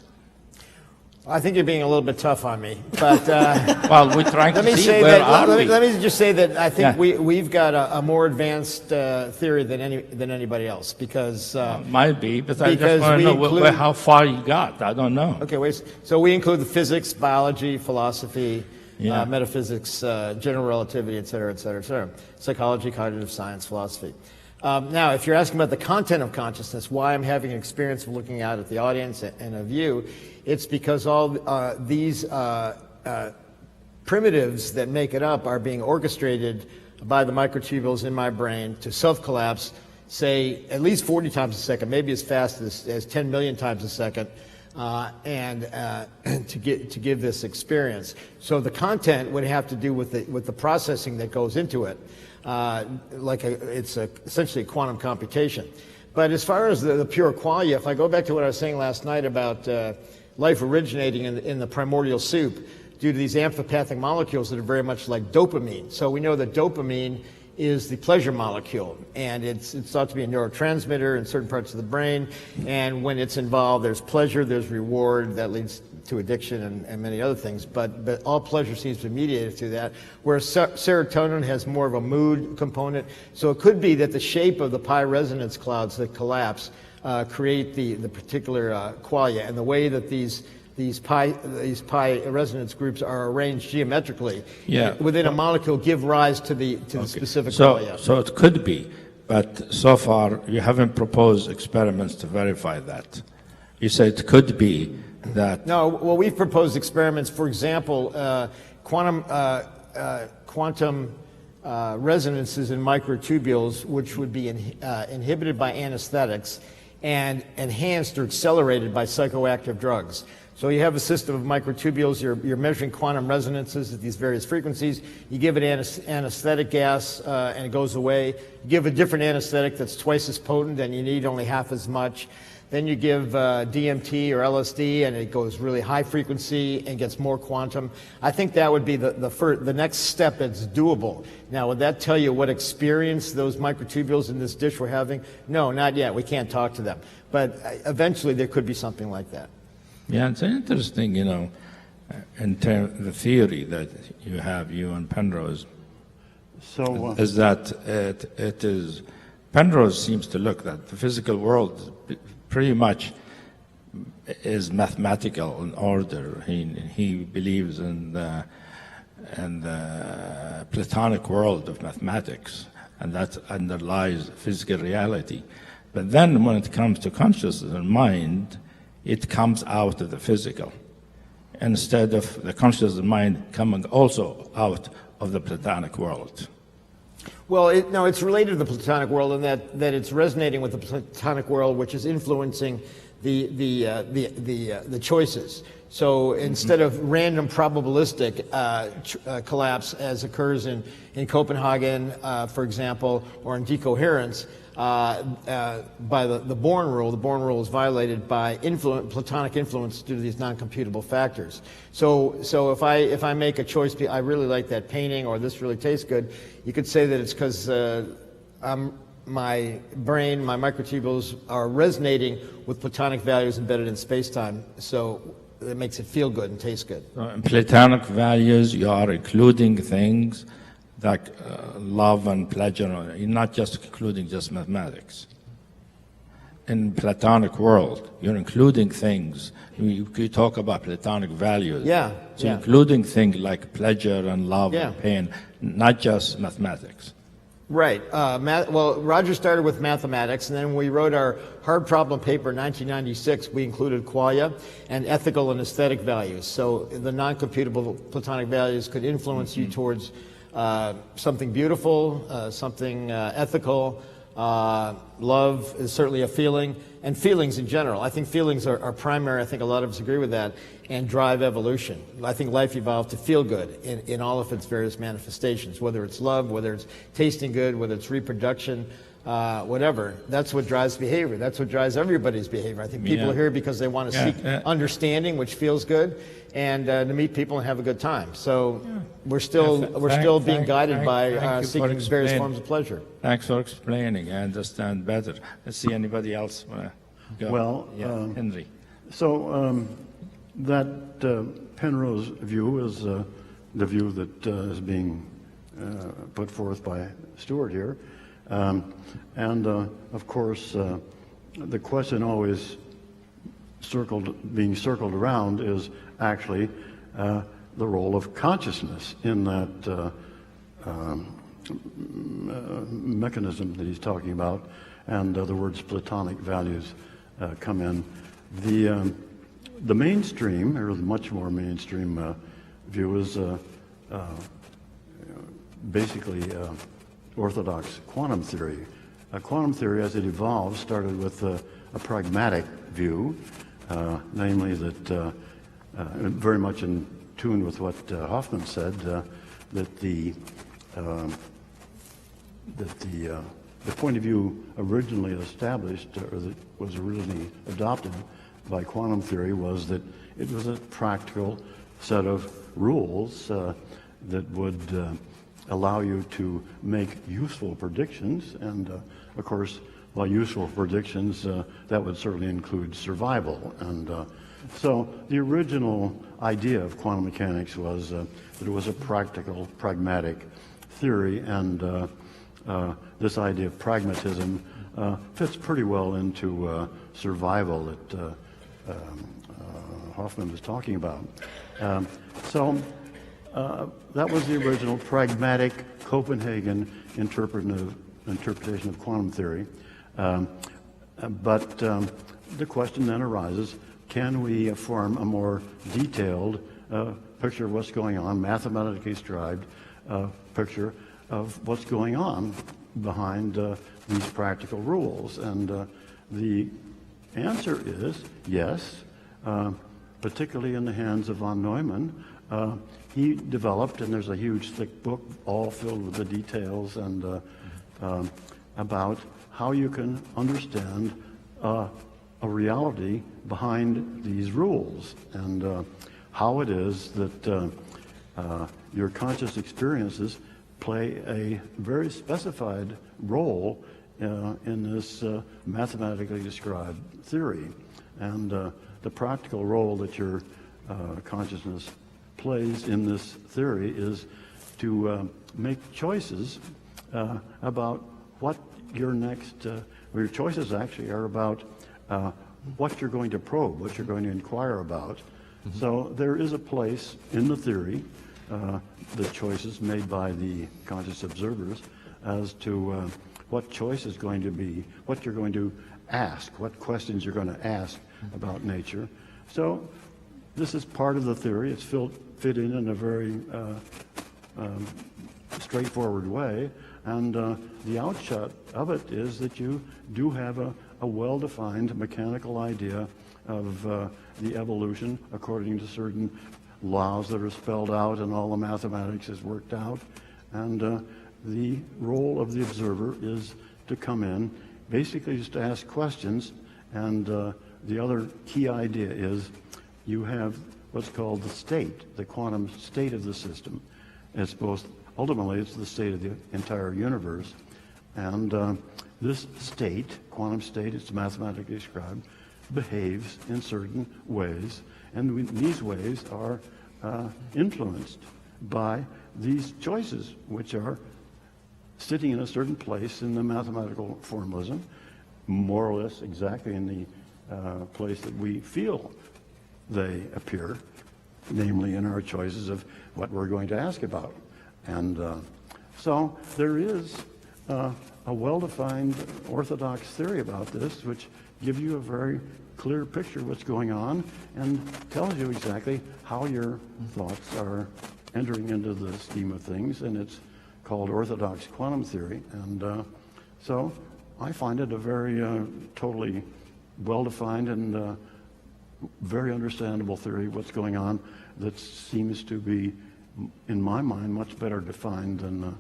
I think you're being a little bit tough on me, but Well, we're trying let to me see say where that. are we. Let me just say that I think Yeah. we've got a more advanced theory than anybody else because. Might be, but I because just want we to know include- how far you got. I don't know. Okay, wait. So we include the physics, biology, philosophy, Yeah. metaphysics, general relativity, et cetera, et cetera, et cetera. Psychology, cognitive science, philosophy. Now, if you're asking about the content of consciousness, why I'm having an experience of looking out at the audience and of you, it's because all these primitives that make it up are being orchestrated by the microtubules in my brain to self-collapse, say, at least 40 times a second, maybe as fast as 10 million times a second, and to give this experience. So the content would have to do with the processing that goes into it. It's essentially quantum computation. But as far as the pure qualia, if I go back to what I was saying last night about life originating in the primordial soup due to these amphipathic molecules that are very much like dopamine. So we know that dopamine is the pleasure molecule, and it's thought to be a neurotransmitter in certain parts of the brain, and when it's involved, there's pleasure, there's reward, that leads to addiction and many other things, but all pleasure seems to be mediated through that, whereas serotonin has more of a mood component. So it could be that the shape of the pi resonance clouds that collapse create the particular qualia, and the way that these pi resonance groups are arranged geometrically within a molecule give rise to the specific qualia. So it could be, but so far you haven't proposed experiments to verify that. You say it could be that. No, well, we've proposed experiments. For example, quantum resonances in microtubules, which would be inhibited by anesthetics and enhanced or accelerated by psychoactive drugs. So you have a system of microtubules, you're measuring quantum resonances at these various frequencies, you give it anesthetic gas and it goes away, you give a different anesthetic that's twice as potent and you need only half as much, then you give DMT or LSD and it goes really high frequency and gets more quantum. I think that would be the next step that's doable. Now, would that tell you what experience those microtubules in this dish were having? No, not yet, we can't talk to them. But eventually there could be something like that. Yeah, it's interesting, in the theory that you have, you and Penrose, So, is that it is, Penrose seems to look that the physical world pretty much is mathematical in order. He believes in the Platonic world of mathematics, and that underlies physical reality. But then when it comes to consciousness and mind, it comes out of the physical, instead of the consciousness and mind coming also out of the Platonic world. Well, it's related to the Platonic world in that it's resonating with the Platonic world, which is influencing the choices. So instead of random probabilistic collapse as occurs in Copenhagen, for example, or in decoherence, by the Born rule. The Born rule is violated by Platonic influence due to these non-computable factors. So if I make a choice, I really like that painting, or this really tastes good, you could say that it's because my brain, my microtubules are resonating with Platonic values embedded in space-time, so it makes it feel good and taste good. So in Platonic values, you are including things like love and pleasure. You're not just including just mathematics. in Platonic world. You're including things. You talk about Platonic values. Yeah, So yeah. including things like pleasure and love Yeah. and pain, not just mathematics. Right. Well, Roger started with mathematics, and then when we wrote our hard problem paper in 1996, we included qualia and ethical and aesthetic values. So the non-computable Platonic values could influence you towards something beautiful, something ethical. Love is certainly a feeling, and feelings in general. I think feelings are primary. I think a lot of us agree with that, and drive evolution. I think life evolved to feel good in all of its various manifestations, whether it's love, whether it's tasting good, whether it's reproduction, whatever. That's what drives behavior. That's what drives everybody's behavior. I think people are here because they want to seek understanding, which feels good, and to meet people and have a good time. So we're still being guided by seeking various forms of pleasure. Thanks for explaining. I understand better. Let's see anybody else. Go. Well, Henry. So that Penrose view is the view that is being put forth by Stuart here. And of course, the question always being circled around is actually the role of consciousness in that mechanism that he's talking about, and the words Platonic values come in. The mainstream, or the much more mainstream view, is basically orthodox quantum theory. Quantum theory, as it evolved, started with a pragmatic view, namely that very much in tune with what Hoffman said, that the point of view originally established, or that was originally adopted by quantum theory, was that it was a practical set of rules that would allow you to make useful predictions, and of course, by useful predictions, that would certainly include survival. And so the original idea of quantum mechanics was that it was a practical, pragmatic theory, and this idea of pragmatism fits pretty well into survival that Hoffman was talking about. So that was the original pragmatic Copenhagen interpretation of quantum theory. But the question then arises, can we form a more detailed picture of what's going on, mathematically described picture of what's going on behind these practical rules? And the answer is yes, particularly in the hands of von Neumann. He developed, and there's a huge thick book all filled with the details and about how you can understand a reality behind these rules, and how it is that your conscious experiences play a very specified role in this mathematically described theory. And the practical role that your consciousness plays in this theory is to make choices about what your next, your choices actually are about what you're going to probe, what you're going to inquire about. Mm-hmm. So there is a place in the theory, the choices made by the conscious observers, as to what choice is going to be, what you're going to ask, what questions you're going to ask about nature. So this is part of the theory. It's fit in a very straightforward way, and the outshot of it is that you do have a well-defined mechanical idea of the evolution according to certain laws that are spelled out, and all the mathematics is worked out. And the role of the observer is to come in, basically just to ask questions. And the other key idea is you have what's called the state, the quantum state of the system. It's both, ultimately, it's the state of the entire universe. And this state, quantum state, it's mathematically described, behaves in certain ways. And these ways are influenced by these choices, which are sitting in a certain place in the mathematical formalism. more or less exactly in the place that we feel they appear, namely in our choices of what we're going to ask about. And so there is a well-defined orthodox theory about this, which gives you a very clear picture of what's going on and tells you exactly how your thoughts are entering into the scheme of things, and it's called orthodox quantum theory. And so I find it a very totally well-defined and very understandable theory of what's going on that seems to be, in my mind, much better defined than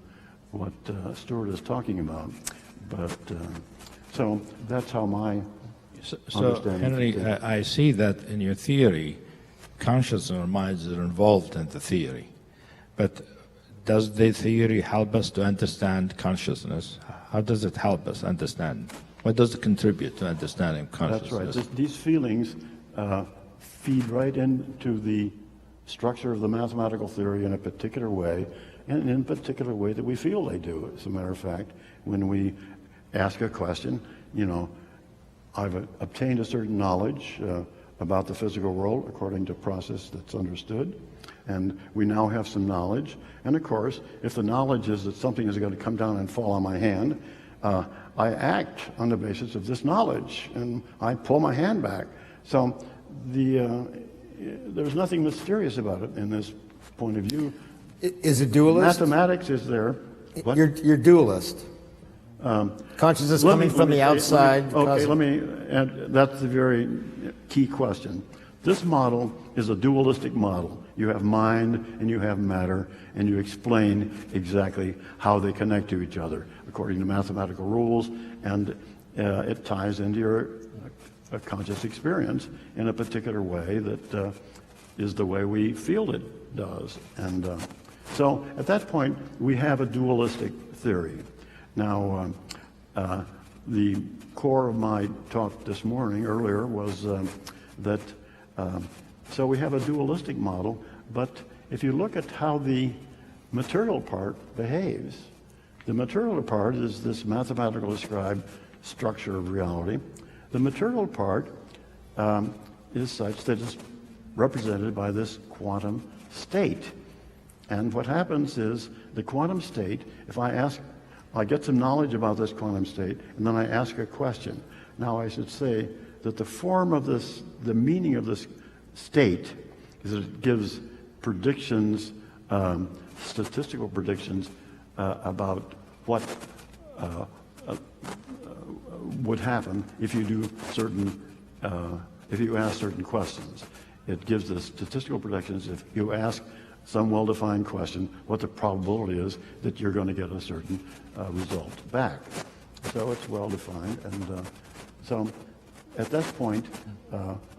what Stuart is talking about. But so that's how my So understanding. Henry, I see that in your theory, conscious and our minds are involved in the theory. But does the theory help us to understand consciousness? How does it help us understand? What does it contribute to understanding consciousness? That's right. These feelings feed right into the structure of the mathematical theory in a particular way, and in a particular way that we feel they do. As a matter of fact, when we ask a question, you know, I've obtained a certain knowledge about the physical world according to a process that's understood, and we now have some knowledge. And of course, if the knowledge is that something is going to come down and fall on my hand, I act on the basis of this knowledge, and I pull my hand back. So there's nothing mysterious about it in this point of view. Is it dualist? Mathematics is there. What? You're dualist. Consciousness coming from the outside. Let me add, that's the very key question. This model is a dualistic model. You have mind and you have matter, and you explain exactly how they connect to each other according to mathematical rules, and it ties into your conscious experience in a particular way that is the way we feel it does. And so at that point, we have a dualistic theory. Now, the core of my talk this morning earlier was that so we have a dualistic model, but if you look at how the material part behaves, the material part is this mathematical described structure of reality. The material part is such that it's represented by this quantum state. And what happens is the quantum state, if I get some knowledge about this quantum state, and then I ask a question. Now I should say that the form of this, the meaning of this state, is that it gives predictions, statistical predictions about what would happen if you do certain, if you ask certain questions. It gives the statistical predictions if you ask some well-defined question, what the probability is that you're going to get a certain result back. So it's well-defined, and so at that point,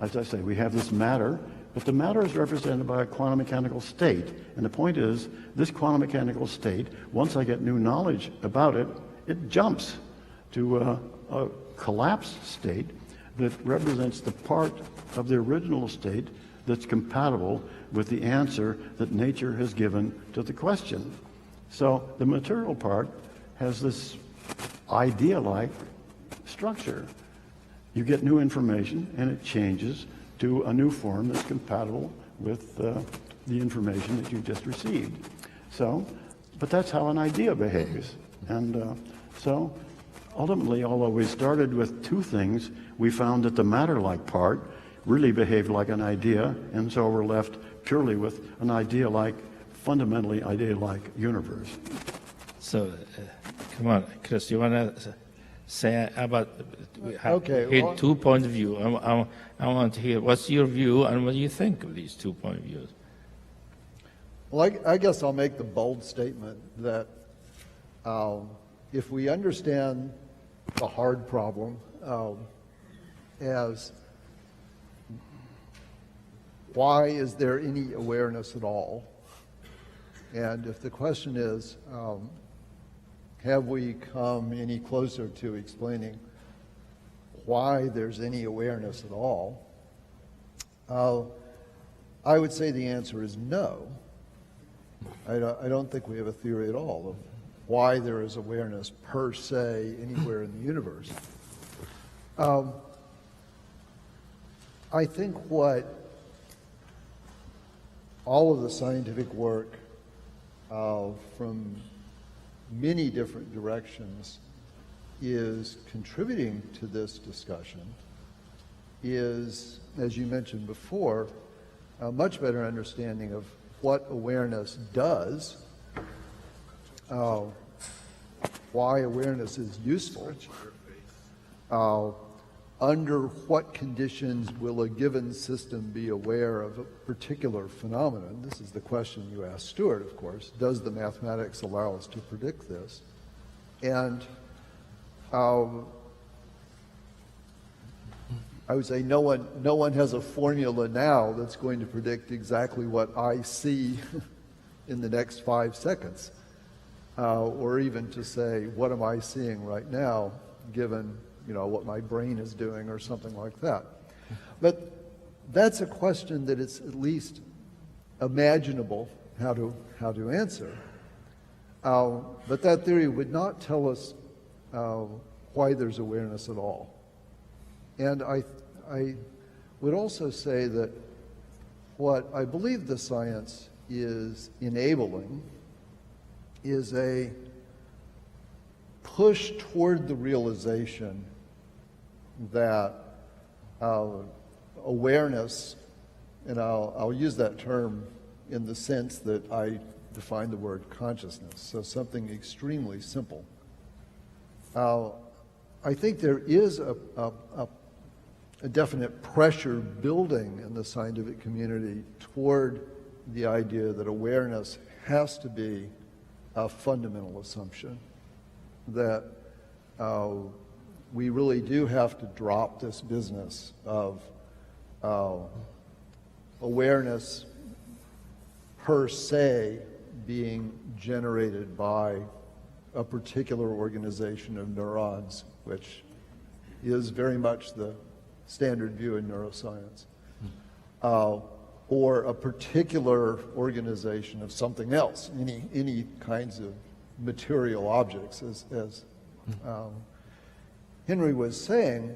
as I say, we have this matter, but the matter is represented by a quantum mechanical state. And the point is, this quantum mechanical state, once I get new knowledge about it, it jumps to a collapsed state that represents the part of the original state that's compatible with the answer that nature has given to the question. So the material part has this idea-like structure. You get new information and it changes to a new form that's compatible with the information that you just received. So, but that's how an idea behaves. And so ultimately, although we started with two things, we found that the matter-like part really behaved like an idea, and so we're left purely with an idea-like, fundamentally idea-like universe. So, come on, Chris, you want to say about Okay, hear well- 2 point of view? I want to hear what's your view and what do you think of these 2 point of views? Well, I guess I'll make the bold statement that if we understand the hard problem as why is there any awareness at all, and if the question is have we come any closer to explaining why there's any awareness at all, I would say the answer is no. I don't think we have a theory at all of why there is awareness per se anywhere in the universe. I think what all of the scientific work from many different directions is contributing to this discussion is, as you mentioned before, a much better understanding of what awareness does, why awareness is useful, under what conditions will a given system be aware of a particular phenomenon. This is the question you asked Stuart, of course. Does the mathematics allow us to predict this? And I would say no one has a formula now that's going to predict exactly what I see in the next 5 seconds, or even to say, what am I seeing right now, given what my brain is doing or something like that. But that's a question that it's at least imaginable how to answer. But that theory would not tell us why there's awareness at all. And I would also say that what I believe the science is enabling is a push toward the realization that awareness, and I'll use that term in the sense that I define the word consciousness, so something extremely simple. I think there is a definite pressure building in the scientific community toward the idea that awareness has to be a fundamental assumption, that we really do have to drop this business of awareness per se being generated by a particular organization of neurons, which is very much the standard view in neuroscience, or a particular organization of something else, any kinds of material objects. As Henry was saying,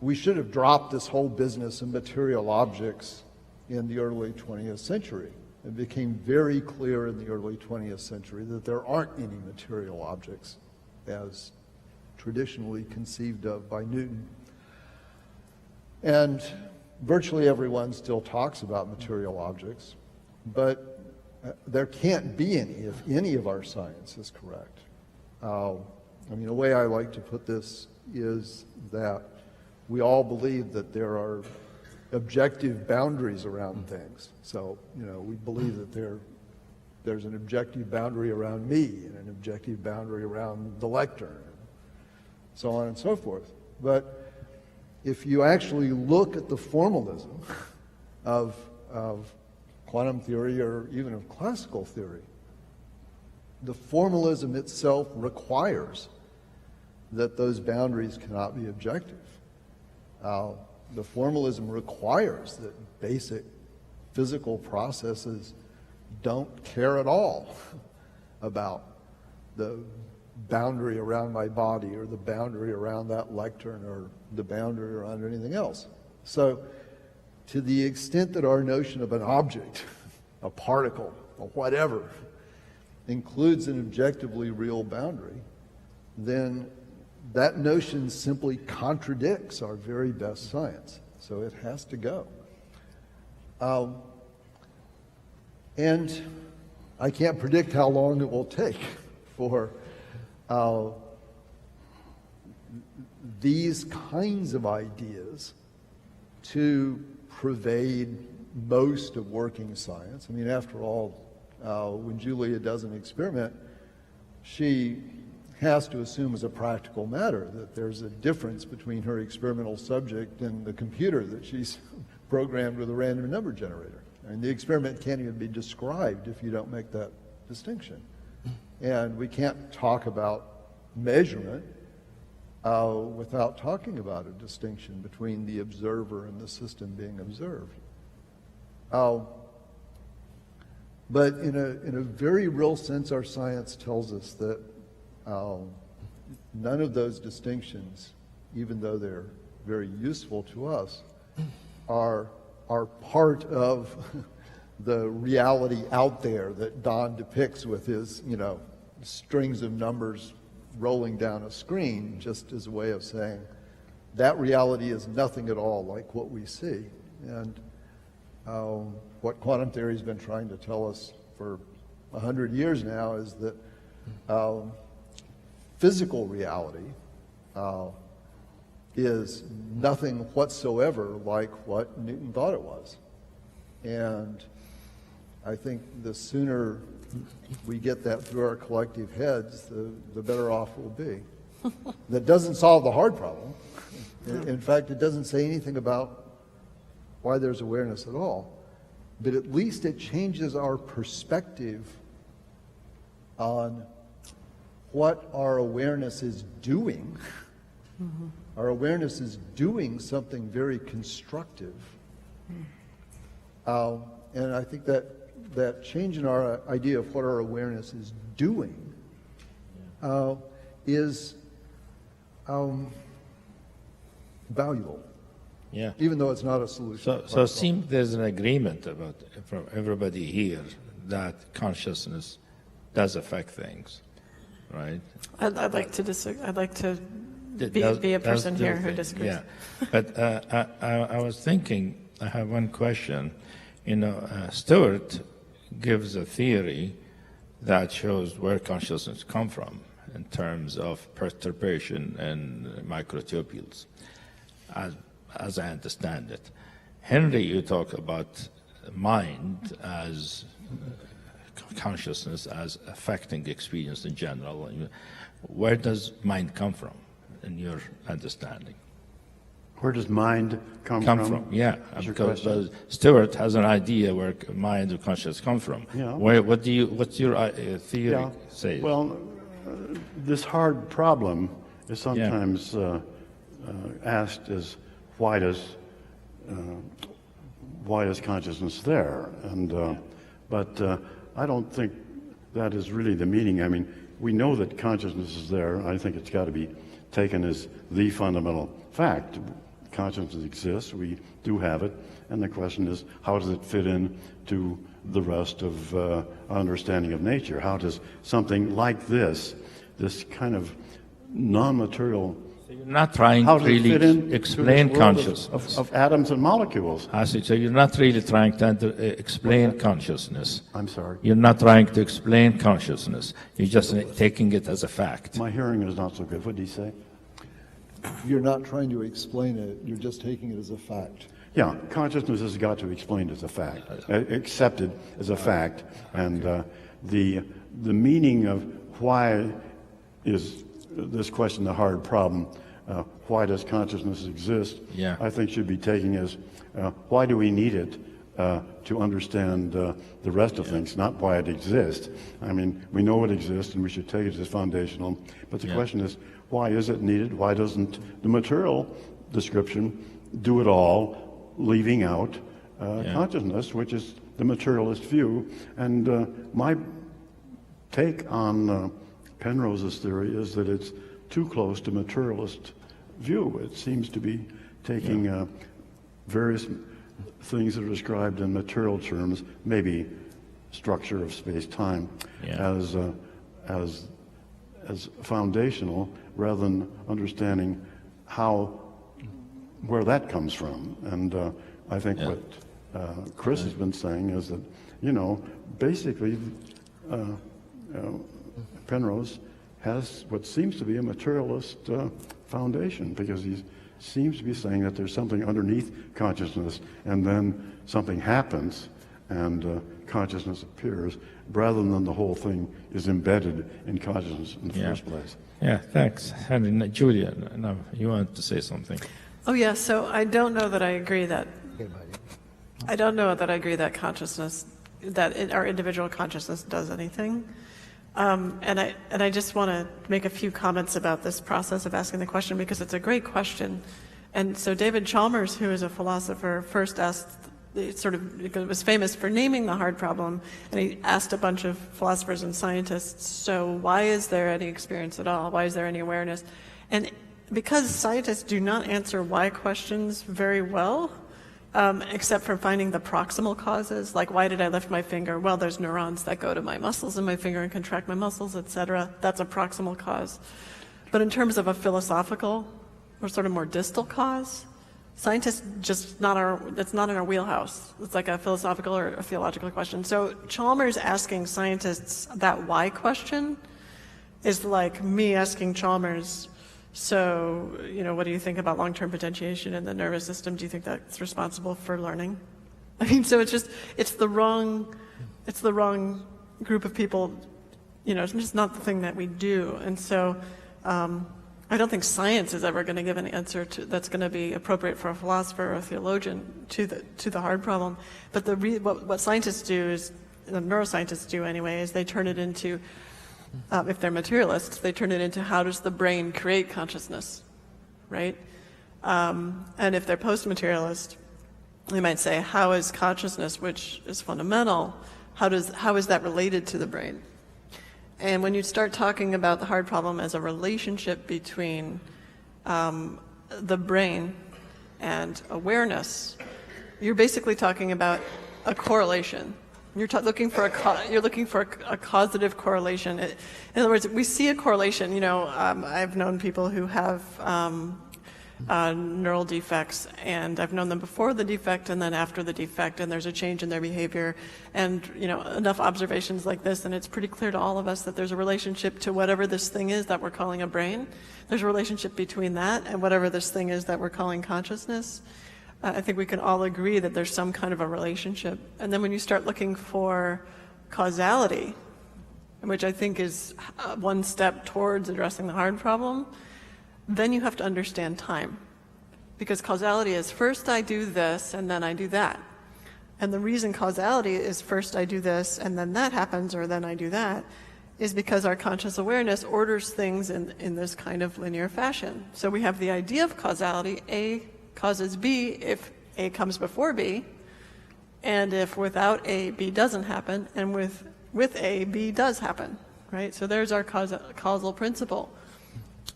we should have dropped this whole business of material objects in the early 20th century. It became very clear in the early 20th century that there aren't any material objects as traditionally conceived of by Newton. And virtually everyone still talks about material objects, but there can't be any if any of our science is correct. The way I like to put this is that we all believe that there are objective boundaries around things. So, we believe that there's an objective boundary around me and an objective boundary around the lectern, and so on and so forth. But if you actually look at the formalism of quantum theory or even of classical theory, the formalism itself requires that those boundaries cannot be objective. The formalism requires that basic physical processes don't care at all about the boundary around my body or the boundary around that lectern or the boundary around anything else. So to the extent that our notion of an object, a particle, or whatever, includes an objectively real boundary, then that notion simply contradicts our very best science. So it has to go. And I can't predict how long it will take for these kinds of ideas to pervade most of working science. After all, when Julia does an experiment, she has to assume as a practical matter that there's a difference between her experimental subject and the computer that she's programmed with a random number generator. The experiment can't even be described if you don't make that distinction. And we can't talk about measurement without talking about a distinction between the observer and the system being observed. But in a very real sense, our science tells us that none of those distinctions even though they're very useful to us, are part of the reality out there that Don depicts with his, strings of numbers rolling down a screen, just as a way of saying that reality is nothing at all like what we see. And what quantum theory has been trying to tell us for 100 years now is that physical reality is nothing whatsoever like what Newton thought it was. And I think the sooner we get that through our collective heads, the better off we'll be. That doesn't solve the hard problem. In fact, it doesn't say anything about why there's awareness at all. But at least it changes our perspective on what our awareness is doing. Mm-hmm. Our awareness is doing something very constructive. And I think that change in our idea of what our awareness is doing is valuable. Yeah. Even though it's not a solution. So it seems there's an agreement from everybody here that consciousness does affect things, right? I'd like to disagree. I'd like to be a person here who disagrees. Yeah, but I was thinking, I have one question. Stewart gives a theory that shows where consciousness comes from in terms of perturbation and microtubules, as I understand it. Henry, you talk about mind as consciousness as affecting experience in general. Where does mind come from in your understanding? Where does mind come from? Yeah, That's your because question? Stewart has an idea where mind and consciousness come from. Yeah. What's your theory say? Well, this hard problem is sometimes asked as why does consciousness there? And but I don't think that is really the meaning. I mean, we know that consciousness is there. I think it's got to be taken as the fundamental fact. Consciousness exists. We do have it, and the question is, how does it fit in to the rest of our understanding of nature? How does something like this kind of non-material, You're not trying how to does it fit in really explain to this world consciousness. of atoms and molecules? I see. So you're not really trying to explain consciousness. I'm sorry. You're not trying to explain consciousness. You're just taking it as a fact. My hearing is not so good. What did he say? You're not trying to explain it, you're just taking it as a fact. Yeah, consciousness has got to be explained as a fact, accepted as a fact, and the meaning of why is this question the hard problem? Why does consciousness exist? Yeah. I think should be taken as why do we need it to understand the rest of things, not why it exists. I mean, we know it exists, and we should take it as foundational. But the question is, why is it needed? Why doesn't the material description do it all, leaving out consciousness, which is the materialist view? And my take on Penrose's theory is that it's too close to materialist view. It seems to be taking various things that are described in material terms, maybe structure of space-time, as foundational, rather than understanding where that comes from. And I think what Chris has been saying is that, basically, Penrose has what seems to be a materialist foundation, because he seems to be saying that there's something underneath consciousness, and then something happens, and consciousness appears, rather than the whole thing is embedded in consciousness in the first place. Yeah, thanks. And Julia, now you want to say something? Oh yeah. So I don't know that I agree that. I don't know that I agree that consciousness, our individual consciousness does anything. And I just want to make a few comments about this process of asking the question, because it's a great question. And so David Chalmers, who is a philosopher, first asked, was famous for naming the hard problem, and he asked a bunch of philosophers and scientists, so why is there any experience at all? Why is there any awareness? And because scientists do not answer why questions very well, except for finding the proximal causes, like why did I lift my finger? Well, there's neurons that go to my muscles in my finger and contract my muscles, etc. That's a proximal cause. But in terms of a philosophical or sort of more distal cause, scientists that's not in our wheelhouse. It's like a philosophical or a theological question. So Chalmers asking scientists that why question is like me asking Chalmers, so, what do you think about long-term potentiation in the nervous system? Do you think that's responsible for learning? I mean, so it's the wrong group of people, it's just not the thing that we do. And so I don't think science is ever going to give an answer that's going to be appropriate for a philosopher or a theologian to the hard problem. But what scientists do is, the neuroscientists do anyway, is they turn it into, if they're materialists, they turn it into how does the brain create consciousness, right? And if they're post-materialist, they might say, how is consciousness, which is fundamental, how is that related to the brain? And when you start talking about the hard problem as a relationship between the brain and awareness, you're basically talking about a correlation. You're looking for a causative correlation. In other words, we see a correlation. I've known people who have neural defects, and I've known them before the defect and then after the defect, and there's a change in their behavior. And enough observations like this, and it's pretty clear to all of us that there's a relationship to whatever this thing is that we're calling a brain. There's a relationship between that and whatever this thing is that we're calling consciousness. I think we can all agree that there's some kind of a relationship. And then when you start looking for causality, which I think is one step towards addressing the hard problem, then you have to understand time. Because causality is first I do this and then I do that. And the reason causality is first I do this and then that happens or then I do that is because our conscious awareness orders things in this kind of linear fashion. So we have the idea of causality, A causes B if A comes before B, and if without A, B doesn't happen, and with A, B does happen, right? So there's our causal principle.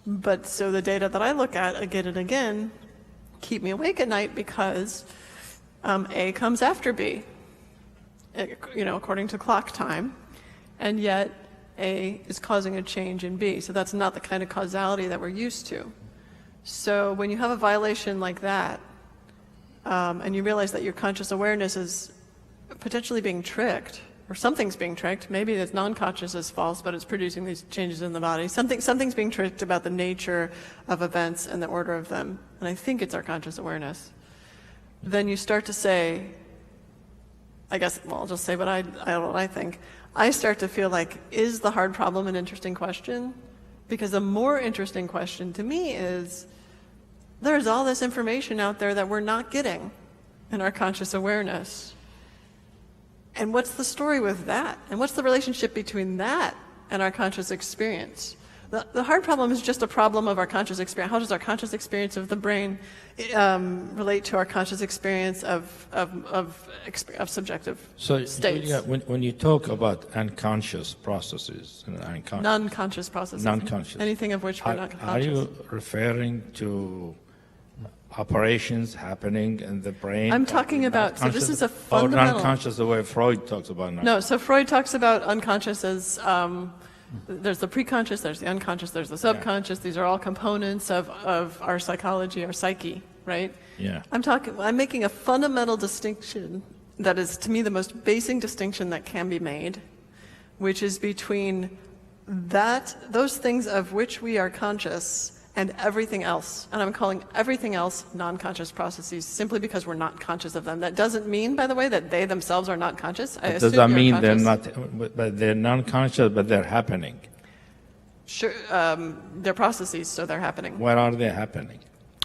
But so the data that I look at again and again keep me awake at night because A comes after B, according to clock time, and yet A is causing a change in B. So that's not the kind of causality that we're used to. So when you have a violation like that, and you realize that your conscious awareness is potentially being tricked, or something's being tricked, maybe it's non-conscious is false, but it's producing these changes in the body. Something's being tricked about the nature of events and the order of them, and I think it's our conscious awareness. Then you start to say, I'll just say what I think. I start to feel like, is the hard problem an interesting question? Because a more interesting question to me is, there's all this information out there that we're not getting in our conscious awareness. And what's the story with that? And what's the relationship between that and our conscious experience? The hard problem is just a problem of our conscious experience. How does our conscious experience of the brain relate to our conscious experience of subjective states? Yeah, when you talk about unconscious processes, non-conscious processes, anything of which we're not conscious. Are you referring to operations happening in the brain? I'm talking about, so this is a fundamental... Or non-conscious, the way Freud talks about non-conscious. No, so Freud talks about unconscious as, there's the preconscious, there's the unconscious, there's the subconscious. These are all components of our psychology, our psyche, right? Yeah. I'm making a fundamental distinction that is, to me, the most basic distinction that can be made, which is between those things of which we are conscious and everything else. And I'm calling everything else non-conscious processes simply because we're not conscious of them. That doesn't mean, by the way, that they themselves are not conscious. Does that mean they're not, but they're non-conscious, but they're happening? Sure, they're processes, so they're happening. Where are they happening?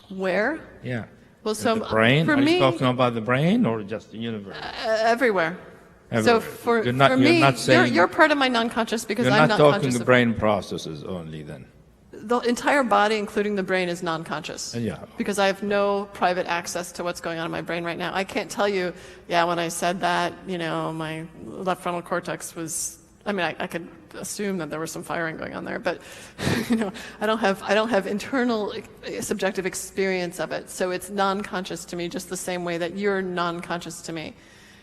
Where? Yeah. Well, so the brain? For are me, you talking about the brain or just the universe? Everywhere. Everywhere. So for you're not me, saying, you're part of my non-conscious because you're I'm not not talking conscious the of brain processes only then. The entire body, including the brain, is non-conscious. Yeah. Because I have no private access to what's going on in my brain right now. I can't tell you, when I said that, my left frontal cortex was I mean, I could assume that there was some firing going on there, but you know, I don't have internal subjective experience of it. So it's non-conscious to me, just the same way that you're non-conscious to me,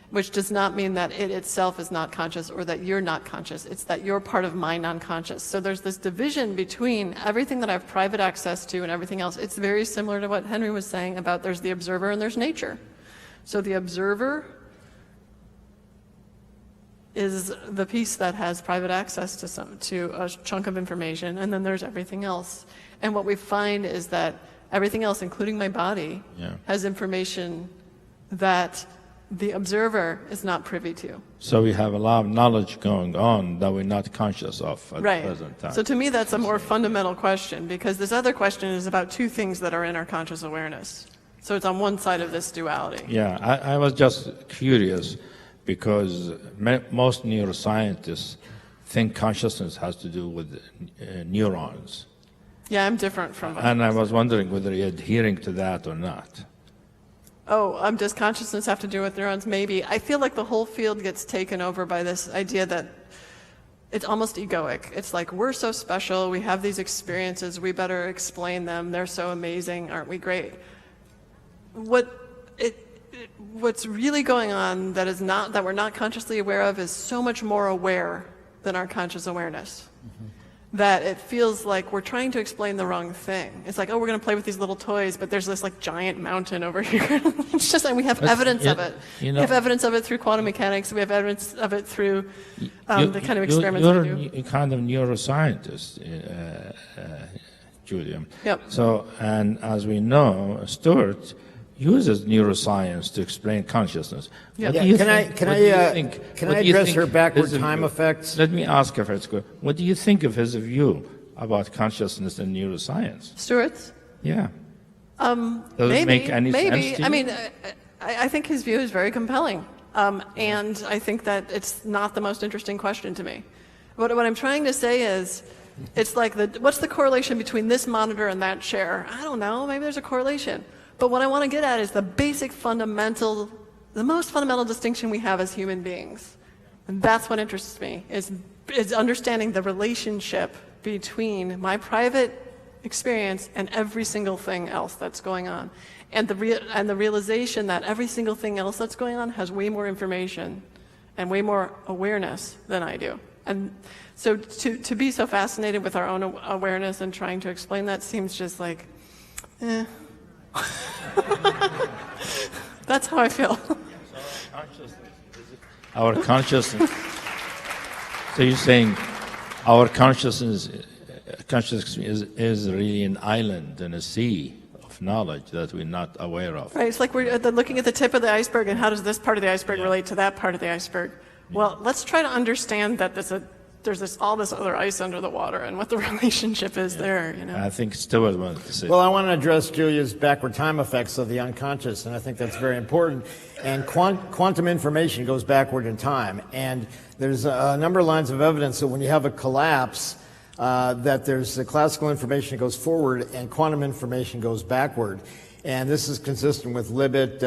which does not mean that it itself is not conscious or that you're not conscious. It's that you're part of my non-conscious. So there's this division between everything that I have private access to and everything else. It's very similar to what Henry was saying about there's the observer and there's nature. So the observer is the piece that has private access to a chunk of information, and then there's everything else. And what we find is that everything else, including my body, has information that the observer is not privy to. So we have a lot of knowledge going on that we're not conscious of at the present time. So to me, that's a more fundamental question, because this other question is about two things that are in our conscious awareness. So it's on one side of this duality. Yeah, I was just curious because most neuroscientists think consciousness has to do with neurons. Yeah, I'm different from them. And I was wondering whether you're adhering to that or not. Oh, does consciousness have to do with neurons? Maybe. I feel like the whole field gets taken over by this idea that it's almost egoic. It's like, we're so special, we have these experiences, we better explain them, they're so amazing, aren't we great? What's really going on that we're not consciously aware of is so much more aware than our conscious awareness. That it feels like we're trying to explain the wrong thing. It's like, oh, we're going to play with these little toys, but there's this like giant mountain over here. It's just, and we have evidence of it. We have evidence of it through quantum mechanics. We have evidence of it through the kind of experiments we do. You're a kind of neuroscientist, Julia. Yep. So, and as we know, Stuart uses neuroscience to explain consciousness. Yeah. Can I address her backward time effects? Let me ask if it's good. What do you think of his view about consciousness and neuroscience? Stuart's? Yeah. Does Maybe, it make any sense to you? I mean, I think his view is very compelling. And I think that it's not the most interesting question to me. What I'm trying to say is, it's like, what's the correlation between this monitor and that chair? I don't know, maybe there's a correlation. But what I want to get at is the most fundamental distinction we have as human beings. And that's what interests me, is understanding the relationship between my private experience and every single thing else that's going on. And the realization that every single thing else that's going on has way more information and way more awareness than I do. And so to be so fascinated with our own awareness and trying to explain that seems just like, That's how I feel. Our consciousness. So you're saying our consciousness is really an island and a sea of knowledge that we're not aware of. Right, it's like we're looking at the tip of the iceberg, and how does this part of the iceberg relate to that part of the iceberg? Well, let's try to understand that there's all this other ice under the water and what the relationship is there, you know. I think Stuart wanted to say. Well, I want to address Julia's backward time effects of the unconscious, and I think that's very important. And quantum information goes backward in time. And there's a number of lines of evidence that when you have a collapse, that there's the classical information that goes forward and quantum information goes backward. And this is consistent with Libet,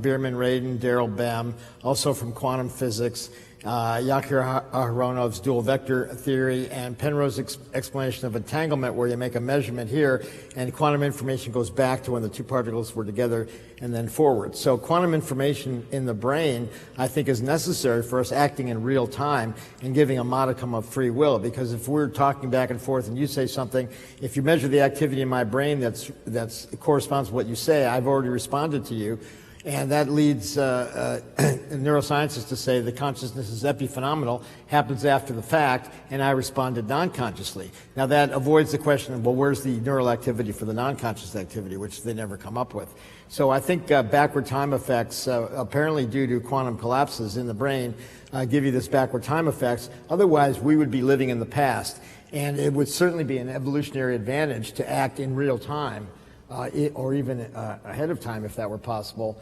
Bierman, Radin, Daryl Bem, also from quantum physics, Yakir Aharonov's dual vector theory, and Penrose's explanation of entanglement, where you make a measurement here and quantum information goes back to when the two particles were together and then forward. So quantum information in the brain, I think, is necessary for us acting in real time and giving a modicum of free will, because if we're talking back and forth and you say something, if you measure the activity in my brain that's corresponds to what you say, I've already responded to you. And that leads neuroscientists to say the consciousness is epiphenomenal, happens after the fact, and I responded non-consciously. Now that avoids the question of, well, where's the neural activity for the non-conscious activity, which they never come up with. So I think backward time effects, apparently due to quantum collapses in the brain, give you this backward time effects. Otherwise, we would be living in the past. And it would certainly be an evolutionary advantage to act in real time, or even ahead of time, if that were possible,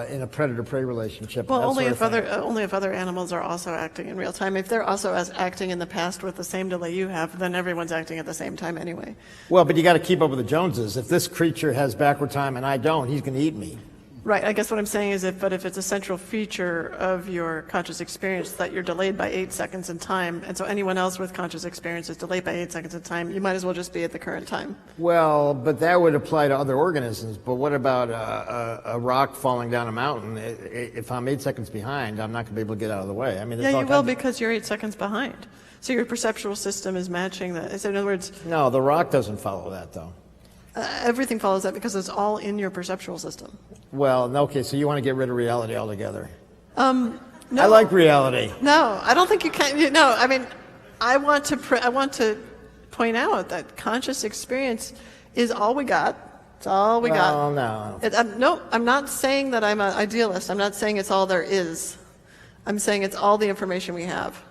in a predator-prey relationship. Well, only if other animals are also acting in real time. If they're also acting in the past with the same delay you have, then everyone's acting at the same time anyway. Well, but you got to keep up with the Joneses. If this creature has backward time and I don't, he's going to eat me. Right, I guess what I'm saying is if it's a central feature of your conscious experience that you're delayed by 8 seconds in time, and so anyone else with conscious experience is delayed by 8 seconds in time, you might as well just be at the current time. Well, but that would apply to other organisms. But what about a rock falling down a mountain? If I'm 8 seconds behind, I'm not going to be able to get out of the way. I mean, Yeah, you will because you're 8 seconds behind. So your perceptual system is matching that. So in other words, No, the rock doesn't follow that, though. everything follows that because it's all in your perceptual system. Well, okay, so you want to get rid of reality altogether. No. I like reality. No, I don't think you can. No, I mean, I want to point out that conscious experience is all we got. It's all we got. No. No, I'm not saying that I'm an idealist. I'm not saying it's all there is. I'm saying it's all the information we have.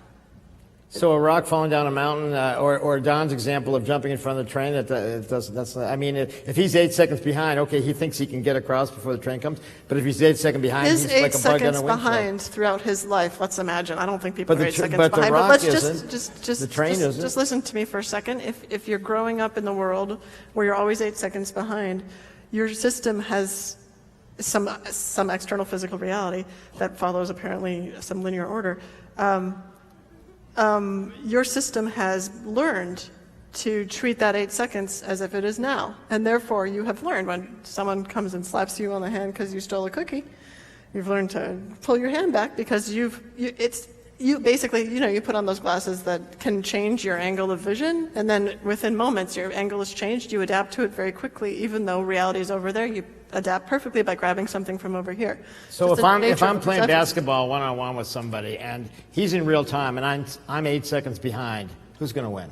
So a rock falling down a mountain, or Don's example of jumping in front of the train, I mean, if he's 8 seconds behind, okay, he thinks he can get across before the train comes, but if he's 8 seconds behind, Is he's 8 like a bug on seconds a windshield. behind throughout his life? Let's imagine. I don't think people But are the 8 tr- seconds but the behind. rock But let's isn't. just The train isn't. just listen to me for a second. If you're growing up in the world where you're always 8 seconds behind, your system has some external physical reality that follows apparently some linear order. Your system has learned to treat that 8 seconds as if it is now. And therefore, you have learned when someone comes and slaps you on the hand because you stole a cookie, you've learned to pull your hand back because you basically, you put on those glasses that can change your angle of vision, and then within moments, your angle is changed. You adapt to it very quickly, even though reality is over there. You adapt perfectly by grabbing something from over here. So Just if the I'm nature of playing perception. basketball one-on-one with somebody and he's in real time and I'm 8 seconds behind, who's going to win?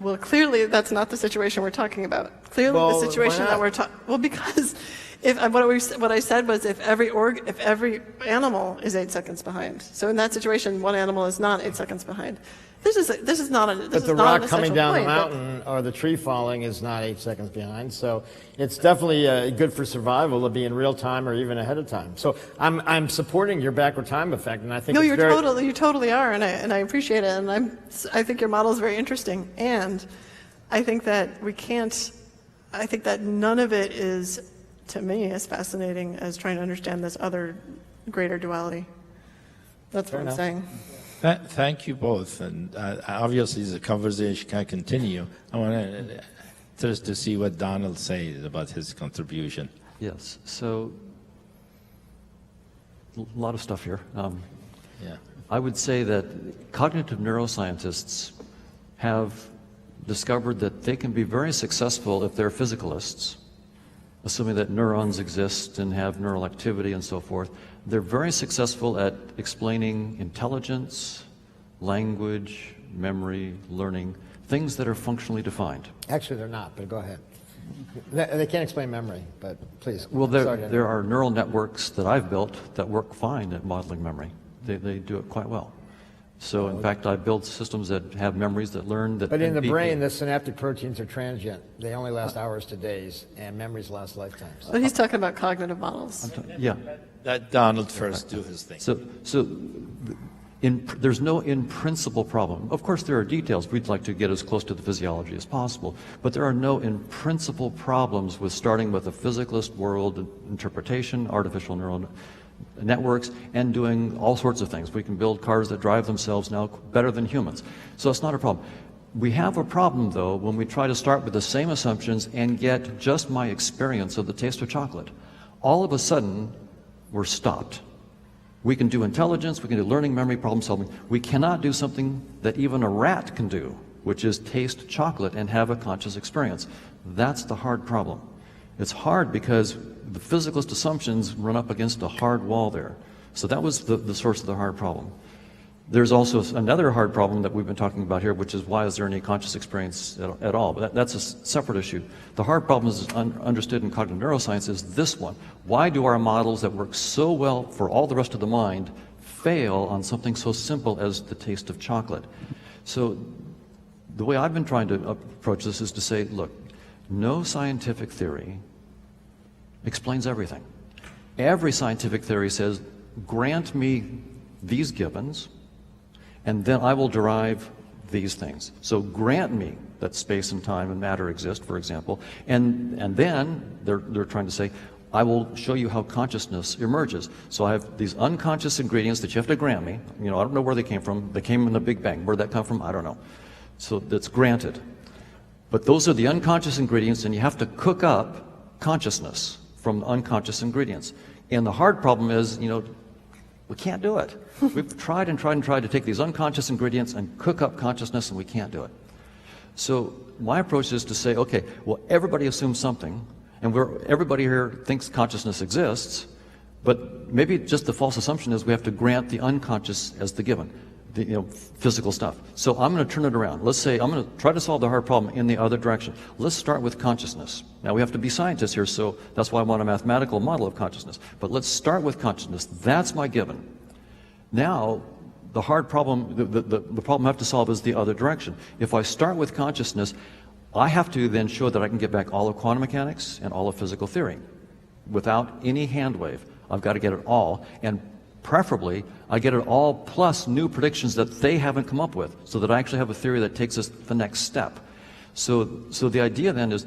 Well, clearly that's not the situation we're talking about. Clearly Well, the situation why that not? we're talking, well, because what I said was if every animal is 8 seconds behind. So in that situation, one animal is not 8 seconds behind. This is not an But the essential rock coming down the point, but- mountain or the tree falling is not 8 seconds behind. So it's definitely good for survival to be in real time or even ahead of time. So I'm supporting your backward time effect, and I think No, it's you totally are, and I appreciate it, and I think your model is very interesting, and I think that I think that none of it is, to me, as fascinating as trying to understand this other greater duality. That's what I'm enough. saying. Thank you both. And obviously, the conversation can continue. I want to see what Donald says about his contribution. Yes, so a lot of stuff here. Yeah. I would say that cognitive neuroscientists have discovered that they can be very successful if they're physicalists, assuming that neurons exist and have neural activity and so forth. They're very successful at explaining intelligence, language, memory, learning, things that are functionally defined. Actually, they're not, but go ahead. They can't explain memory, but please. Well, Sorry to there interrupt. are neural networks that I've built that work fine at modeling memory. They do it quite well. So, in fact, I built systems that have memories that learn that. But in the and brain, the synaptic proteins are transient. They only last hours to days, and memories last lifetimes. But he's talking about cognitive models. Yeah. Let Donald first do his thing. There's no in-principle problem. Of course, there are details. We'd like to get as close to the physiology as possible, but there are no in-principle problems with starting with a physicalist world interpretation, artificial neural networks, and doing all sorts of things. We can build cars that drive themselves now better than humans. So it's not a problem. We have a problem, though, when we try to start with the same assumptions and get just my experience of the taste of chocolate. All of a sudden, we're stopped. We can do intelligence, we can do learning, memory, problem solving. We cannot do something that even a rat can do, which is taste chocolate and have a conscious experience. That's the hard problem. It's hard because the physicalist assumptions run up against a hard wall there. So that was the source of the hard problem. There's also another hard problem that we've been talking about here, which is why is there any conscious experience at all? But that's a separate issue. The hard problem is understood in cognitive neuroscience is this one. Why do our models that work so well for all the rest of the mind fail on something so simple as the taste of chocolate? So the way I've been trying to approach this is to say, look, no scientific theory explains everything. Every scientific theory says, grant me these givens, and then I will derive these things. So grant me that space and time and matter exist, for example, and then they're trying to say, I will show you how consciousness emerges. So I have these unconscious ingredients that you have to grant me. I don't know where they came from. They came in the Big Bang. Where did that come from? I don't know. So that's granted. But those are the unconscious ingredients, and you have to cook up consciousness from the unconscious ingredients. And the hard problem is, we can't do it. We've tried and tried and tried to take these unconscious ingredients and cook up consciousness, and we can't do it. So my approach is to say, okay, well, everybody assumes something, and everybody here thinks consciousness exists, but maybe just the false assumption is we have to grant the unconscious as the given, the physical stuff. So I'm going to turn it around. Let's say I'm going to try to solve the hard problem in the other direction. Let's start with consciousness. Now we have to be scientists here, so that's why I want a mathematical model of consciousness. But let's start with consciousness. That's my given. Now, the hard problem, the problem I have to solve is the other direction. If I start with consciousness, I have to then show that I can get back all of quantum mechanics and all of physical theory without any hand wave. I've got to get it all, and preferably I get it all plus new predictions that they haven't come up with, so that I actually have a theory that takes us the next step. So the idea then is,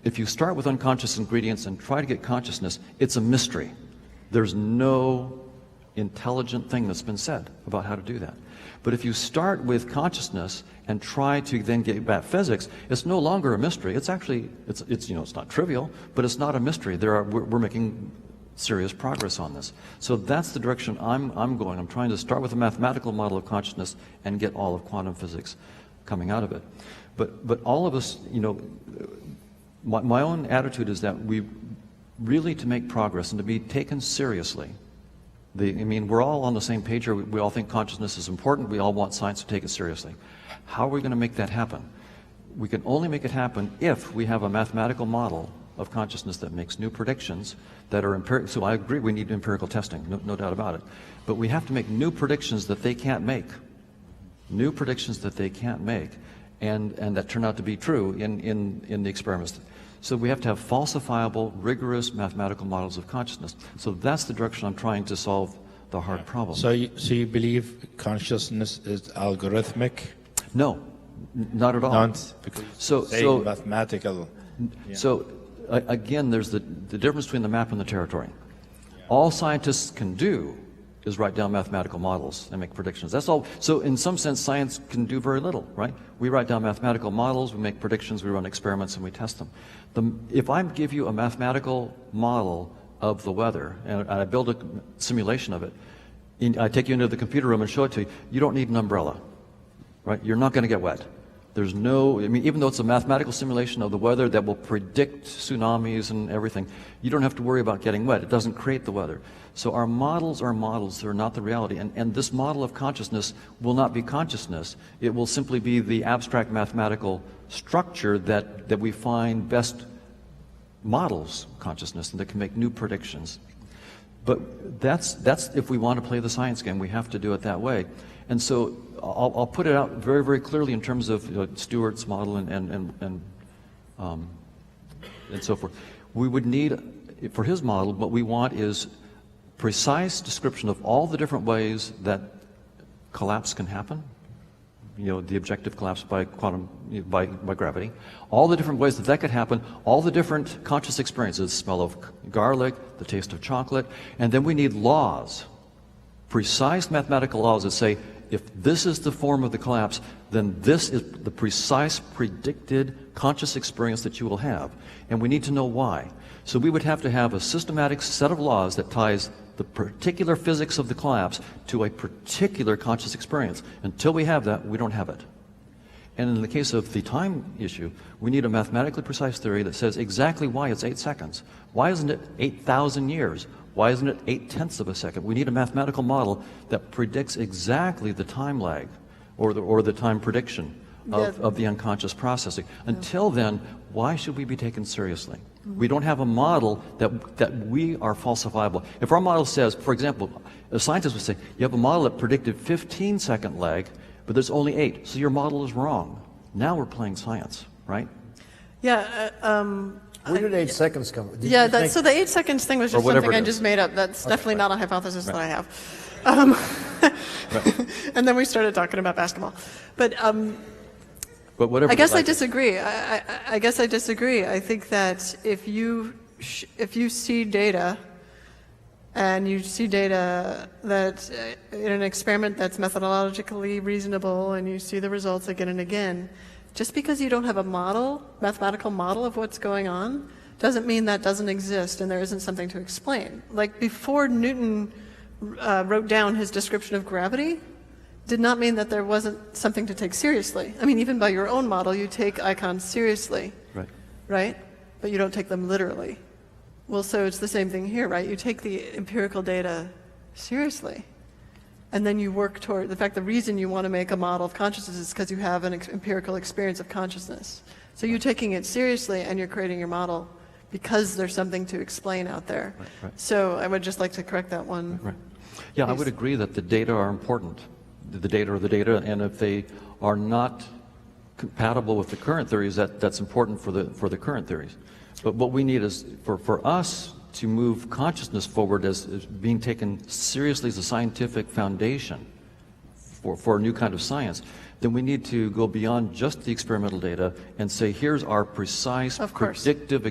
if you start with unconscious ingredients and try to get consciousness, it's a mystery. There's no intelligent thing that's been said about how to do that. But if you start with consciousness and try to then get back physics, it's no longer a mystery. It's actually, it's not trivial, but it's not a mystery. We're making serious progress on this. So that's the direction I'm going. I'm trying to start with a mathematical model of consciousness and get all of quantum physics coming out of it. But all of us, my own attitude is that we really, to make progress and to be taken seriously, we're all on the same page here. We all think consciousness is important. We all want science to take it seriously. How are we going to make that happen? We can only make it happen if we have a mathematical model of consciousness that makes new predictions that are empirical. So I agree we need empirical testing, no doubt about it. But we have to make new predictions that they can't make. New predictions that they can't make, and that turn out to be true in the experiments. So we have to have falsifiable, rigorous mathematical models of consciousness. So that's the direction I'm trying to solve the hard problem. So you believe consciousness is algorithmic? No, not at all. Not because so mathematical. Yeah. So again, there's the difference between the map and the territory. All scientists can do is write down mathematical models and make predictions. That's all. So in some sense, science can do very little, right? We write down mathematical models, we make predictions, we run experiments, and we test them. If I give you a mathematical model of the weather, and I build a simulation of it, I take you into the computer room and show it to you, you don't need an umbrella, right? You're not going to get wet. There's no, even though it's a mathematical simulation of the weather that will predict tsunamis and everything, you don't have to worry about getting wet. It doesn't create the weather. So our models are models, they're not the reality. And this model of consciousness will not be consciousness. It will simply be the abstract mathematical structure that we find best models consciousness and that can make new predictions. But that's if we want to play the science game, we have to do it that way. And so I'll put it out very, very clearly in terms of Stewart's model and so forth. We would need, for his model, what we want is precise description of all the different ways that collapse can happen. The objective collapse by quantum, by gravity. All the different ways that could happen, all the different conscious experiences, the smell of garlic, the taste of chocolate, and then we need laws, precise mathematical laws that say, if this is the form of the collapse, then this is the precise predicted conscious experience that you will have. And we need to know why. So we would have to have a systematic set of laws that ties the particular physics of the collapse to a particular conscious experience. Until we have that, we don't have it. And in the case of the time issue, we need a mathematically precise theory that says exactly why it's 8 seconds. Why isn't it 8,000 years? Why isn't it 8/10 of a second? We need a mathematical model that predicts exactly the time lag or the time prediction of the unconscious processing. Until then, why should we be taken seriously? We don't have a model that we are falsifiable. If our model says, for example, a scientist would say, you have a model that predicted 15-second lag, but there's only 8, so your model is wrong. Now we're playing science, right? Yeah. Where did 8 seconds come? So the 8 seconds thing was just something I just made up. That's definitely not a hypothesis that I have. And then we started talking about basketball. But whatever. I guess I disagree. I guess I disagree. I think that if you if you see data, and you see data that in an experiment that's methodologically reasonable, and you see the results again and again, just because you don't have a model, mathematical model of what's going on, doesn't mean that doesn't exist and there isn't something to explain. Like before Newton wrote down his description of gravity, did not mean that there wasn't something to take seriously. I mean, even by your own model, you take icons seriously, right? But you don't take them literally. Well, so it's the same thing here, right? You take the empirical data seriously, and then you work toward, the reason you want to make a model of consciousness is because you have an empirical experience of consciousness. So you're taking it seriously and you're creating your model because there's something to explain out there. So I would just like to correct that one. Yeah, I would agree that the data are important. The data are the data, and if they are not compatible with the current theories, that's important for the current theories. But what we need is for us to move consciousness forward as being taken seriously as a scientific foundation for a new kind of science, then we need to go beyond just the experimental data and say, here's our precise predictive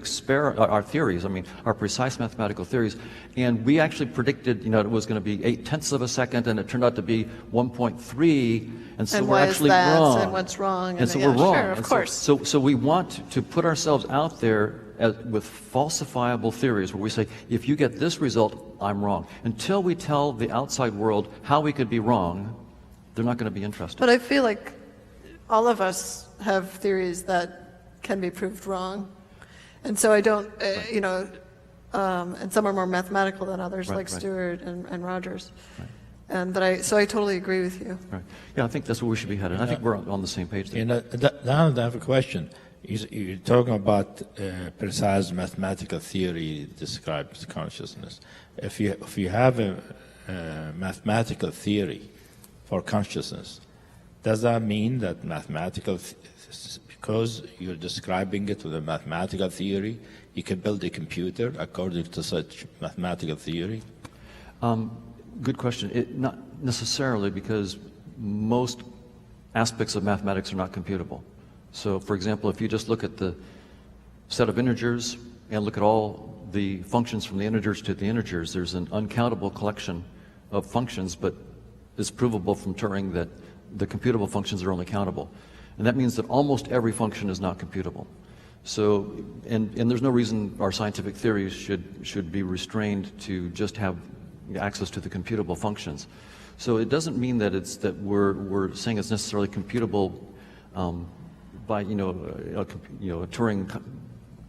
our theories, our precise mathematical theories. And we actually predicted, it was going to be 0.8 of a second, and it turned out to be 1.3, and so we're actually wrong. And what's wrong. And so we're wrong. Sure, of course. So we want to put ourselves out there with falsifiable theories where we say, if you get this result, I'm wrong. Until we tell the outside world how we could be wrong, they're not going to be interested. But I feel like all of us have theories that can be proved wrong. And so I don't, and some are more mathematical than others, like Stewart and Rogers. So I totally agree with you. Right. Yeah, I think that's where we should be headed. I think we're on the same page there. Now I have a question. You're talking about precise mathematical theory describes consciousness. If you have a mathematical theory for consciousness, does that mean that because you're describing it with a mathematical theory, you can build a computer according to such mathematical theory? Good question. Not necessarily, because most aspects of mathematics are not computable. So, for example, if you just look at the set of integers and look at all the functions from the integers to the integers, there's an uncountable collection of functions, but it's provable from Turing that the computable functions are only countable. And that means that almost every function is not computable. So, and there's no reason our scientific theories should be restrained to just have access to the computable functions. So it doesn't mean that we're saying it's necessarily computable by a Turing,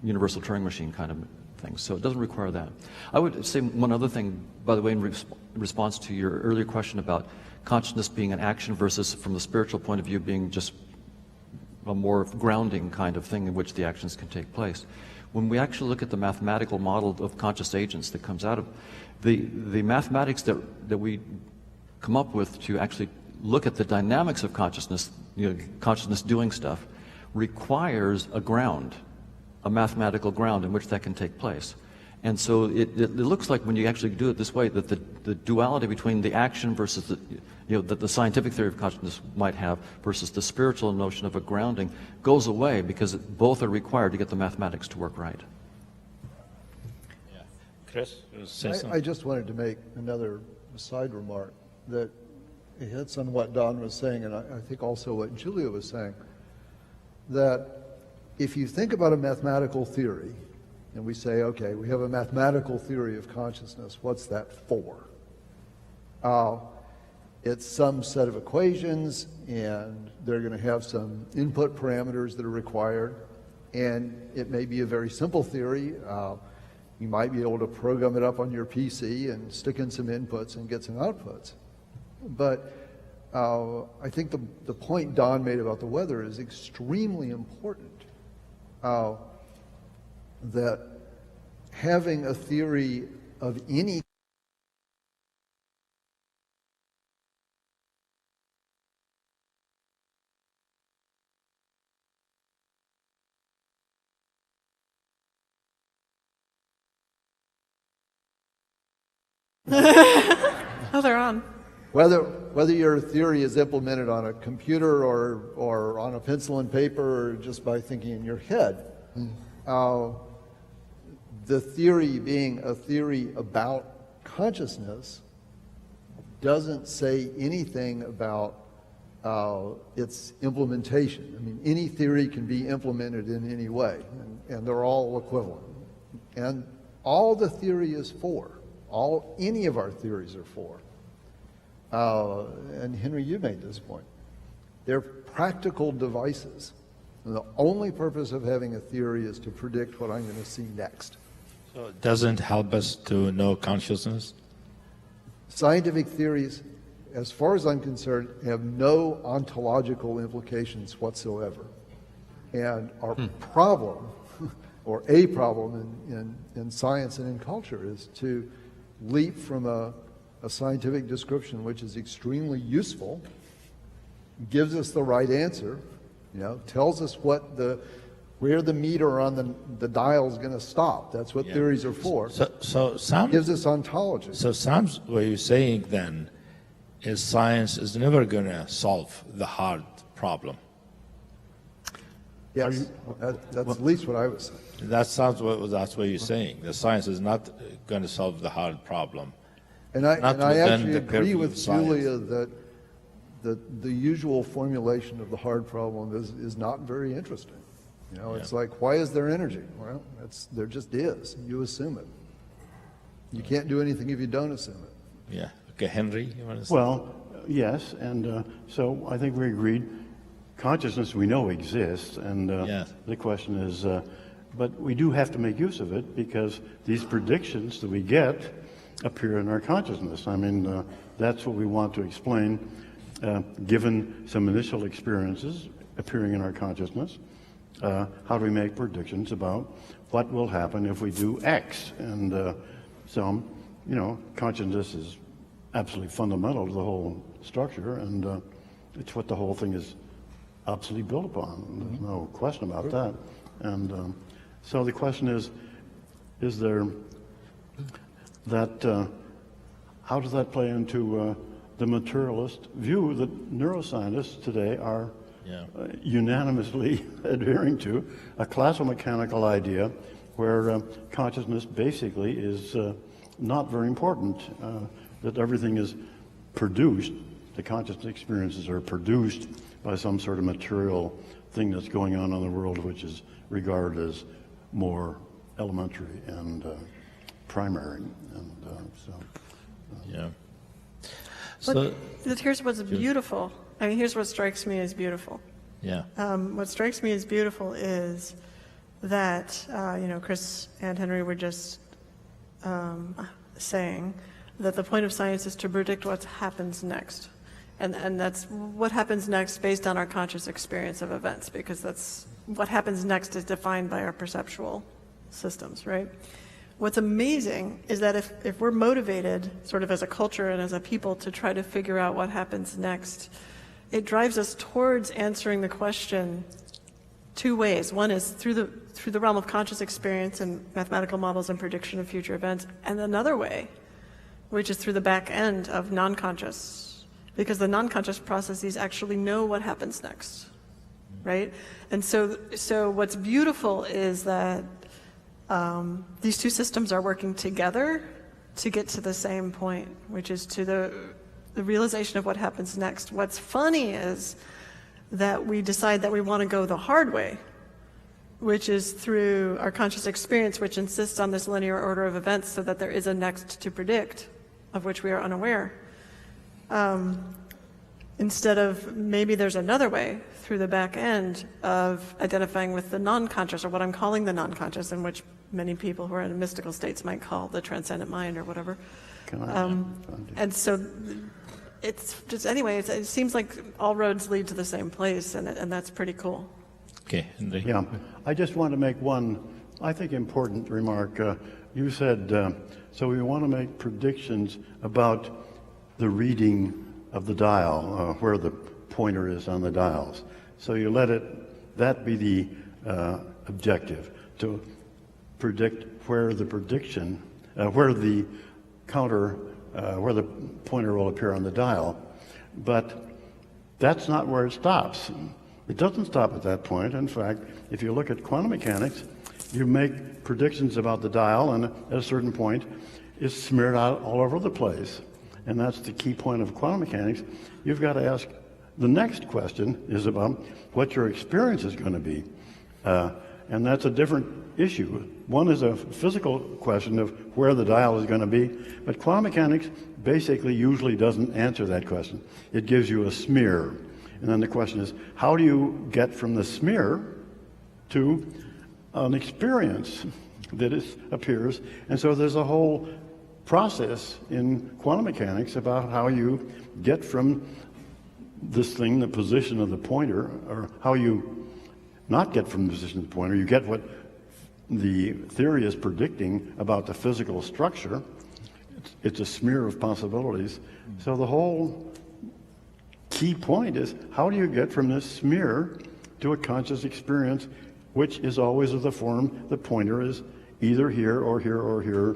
universal Turing machine kind of thing. So it doesn't require that. I would say one other thing, by the way, in response to your earlier question about consciousness being an action versus, from the spiritual point of view, being just a more grounding kind of thing in which the actions can take place. When we actually look at the mathematical model of conscious agents that comes out of the mathematics that we come up with to actually look at the dynamics of consciousness, consciousness doing stuff, requires a ground, a mathematical ground in which that can take place. And so it looks like when you actually do it this way that the duality between the action versus the scientific theory of consciousness might have versus the spiritual notion of a grounding goes away, because both are required to get the mathematics to work right. Yeah. Chris, I just wanted to make another side remark that it hits on what Don was saying, and I think also what Julia was saying, that if you think about a mathematical theory, and we say, okay, we have a mathematical theory of consciousness, what's that for? It's some set of equations, and they're going to have some input parameters that are required, and it may be a very simple theory. You might be able to program it up on your PC and stick in some inputs and get some outputs. But I think the point Don made about the weather is extremely important. That having a theory of any Oh, they're on. Whether your theory is implemented on a computer or on a pencil and paper or just by thinking in your head, the theory being a theory about consciousness doesn't say anything about its implementation. I mean, any theory can be implemented in any way, and they're all equivalent. And all the theory is for, any of our theories are for. And Henry, you made this point. They're practical devices. And the only purpose of having a theory is to predict what I'm going to see next. So it doesn't help us to know consciousness? Scientific theories, as far as I'm concerned, have no ontological implications whatsoever. And our problem, or a problem in science and in culture, is to leap from a scientific description which is extremely useful, gives us the right answer, tells us where the meter on the dial is going to stop. That's what theories are for. Gives us ontology. So sounds what you're saying then is science is never going to solve the hard problem. Yes, that's at least what I was saying. That's what you're saying. The science is not going to solve the hard problem. And I Not actually within the agree purview with of science. Julia that the usual formulation of the hard problem is not very interesting. It's like, why is there energy? Well, there just is. You assume it. You can't do anything if you don't assume it. Yeah. Okay, Henry, you want to say? Well, yes, and so I think we agreed consciousness we know exists, and Yes. the question is, but we do have to make use of it because these predictions that we get appear in our consciousness. I mean, that's what we want to explain, given some initial experiences appearing in our consciousness. How do we make predictions about what will happen if we do X? And consciousness is absolutely fundamental to the whole structure, and it's what the whole thing is absolutely built upon. There's no question about that. And so the question is there that, how does that play into the materialist view that neuroscientists today are unanimously adhering to, a classical mechanical idea where consciousness basically is not very important, that everything is produced, the conscious experiences are produced by some sort of material thing that's going on in the world which is regarded as more elementary and primary. And Yeah. But here's what's beautiful. I mean, here's what strikes me as beautiful. Yeah. What strikes me as beautiful is that, Chris and Henry were just saying that the point of science is to predict what happens next. And that's what happens next based on our conscious experience of events, because that's what happens next is defined by our perceptual systems, right? What's amazing is that if we're motivated sort of as a culture and as a people to try to figure out what happens next, it drives us towards answering the question two ways. One is through the realm of conscious experience and mathematical models and prediction of future events, and another way, which is through the back end of non-conscious, because the non-conscious processes actually know what happens next, right? And so what's beautiful is that these two systems are working together to get to the same point, which is to the realization of what happens next. What's funny is that we decide that we want to go the hard way, which is through our conscious experience, which insists on this linear order of events so that there is a next to predict, of which we are unaware. Instead of maybe there's another way through the back end of identifying with the non-conscious, or what I'm calling the non-conscious, and which many people who are in mystical states might call the transcendent mind or whatever. And so it's just, anyway, it seems like all roads lead to the same place, and that's pretty cool. Okay, Henry. yeah, I just want to make one, I think, important remark. You said, so we want to make predictions about the reading of the dial, where the pointer is on the dials. So you let that be the objective, to predict where the prediction, where the counter, where the pointer will appear on the dial. But that's not where it stops. It doesn't stop at that point. In fact, if you look at quantum mechanics, you make predictions about the dial, and at a certain point, it's smeared out all over the place. And that's the key point of quantum mechanics. You've got to ask, the next question is about what your experience is going to be. And that's a different issue. One is a physical question of where the dial is going to be, but quantum mechanics basically usually doesn't answer that question. It gives you a smear. And then the question is, how do you get from the smear to an experience that appears? And so there's a whole process in quantum mechanics about how you get from this thing, the position of the pointer, or how you not get from the position of the pointer. You get what the theory is predicting about the physical structure. It's a smear of possibilities. So the whole key point is, how do you get from this smear to a conscious experience, which is always of the form the pointer is either here or here or here,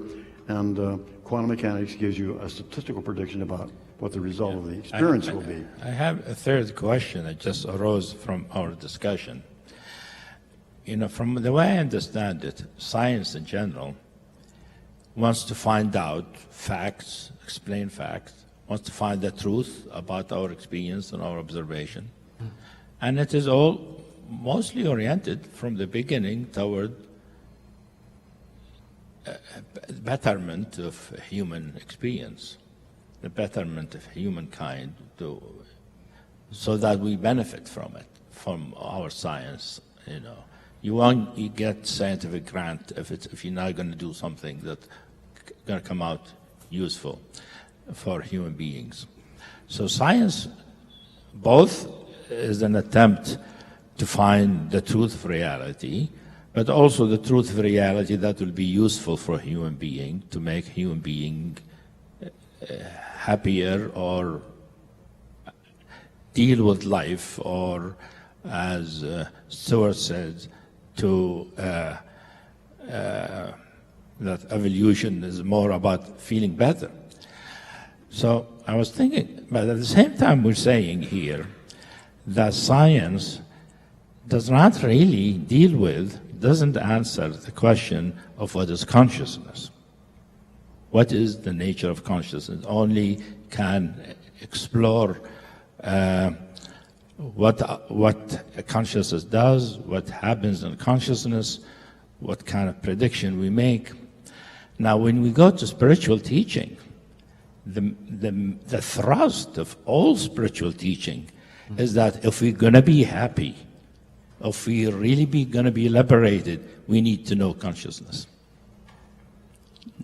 and quantum mechanics gives you a statistical prediction about what the result of the experience will be. I have a third question that just arose from our discussion. You know, from the way I understand it, science in general wants to find out facts, explain facts, wants to find the truth about our experience and our observation. And it is all mostly oriented from the beginning toward betterment of human experience, the betterment of humankind, so that we benefit from it, from our science. You know, you get scientific grant if you're not going to do something that's going to come out useful for human beings. So science both is an attempt to find the truth of reality, but also the truth of reality that will be useful for a human being, to make human being happier or deal with life, or as Stewart said, that evolution is more about feeling better. So I was thinking, but at the same time we're saying here that science does not really doesn't answer the question of what is consciousness. What is the nature of consciousness? Only can explore what consciousness does, what happens in consciousness, what kind of prediction we make. Now, when we go to spiritual teaching, the thrust of all spiritual teaching is that if we're going to be happy, if we really going to be liberated, we need to know consciousness.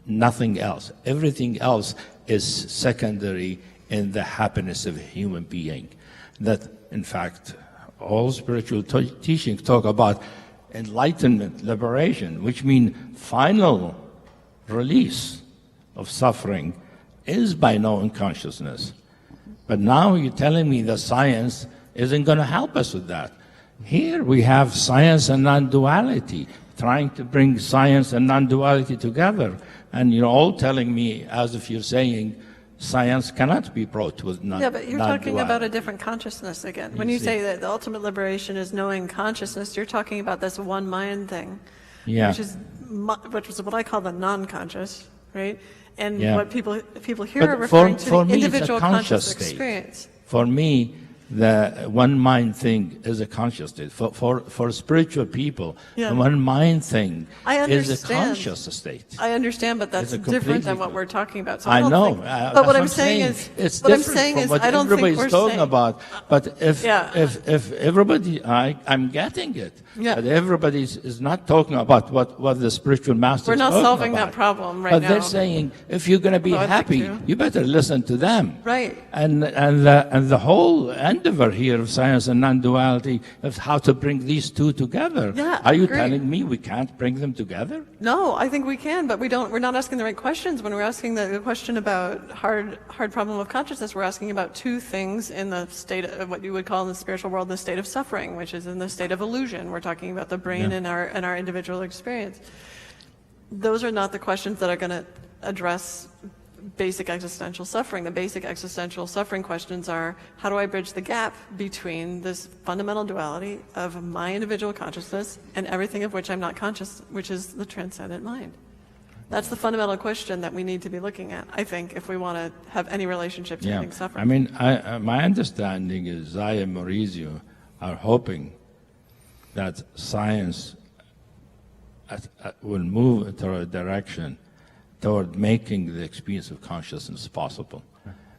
Nothing else. Everything else is secondary in the happiness of a human being. That, in fact, all spiritual teachings talk about enlightenment, liberation, which means final release of suffering is by knowing consciousness. But now you're telling me that science isn't going to help us with that. Here we have science and non-duality, trying to bring science and non-duality together. And you're all telling me, as if you're saying, science cannot be brought with non-duality. Yeah, but you're talking about a different consciousness again. When you say that the ultimate liberation is knowing consciousness, you're talking about this one mind thing, which is what I call the non-conscious, right? And what people here are referring to the individual conscious experience. For me, the one mind thing is a conscious state. For spiritual people, the one mind thing is a conscious state. I understand, but that's different than what we're talking about. So I know. But what I'm saying is, it's different from what everybody's talking about. But if everybody, I'm getting it. Yeah. But everybody is not talking about what the spiritual master is talking about. We're not solving that problem right now. But they're saying, if you're going to be happy, you better listen to them. Right. And the whole endeavor here of science and non-duality of how to bring these two together. Yeah, Are you telling me we can't bring them together? No, I think we can, but we're not asking the right questions. When we're asking the question about hard problem of consciousness, we're asking about two things in the state of what you would call in the spiritual world the state of suffering, which is in the state of illusion. We're talking about the brain and our individual experience. Those are not the questions that are going to address basic existential suffering. The basic existential suffering questions are, how do I bridge the gap between this fundamental duality of my individual consciousness and everything of which I'm not conscious, which is the transcendent mind? That's the fundamental question that we need to be looking at, I think, if we want to have any relationship to ending suffering. I mean, my understanding is Zaya and Maurizio are hoping that science will move toward a direction toward making the experience of consciousness possible,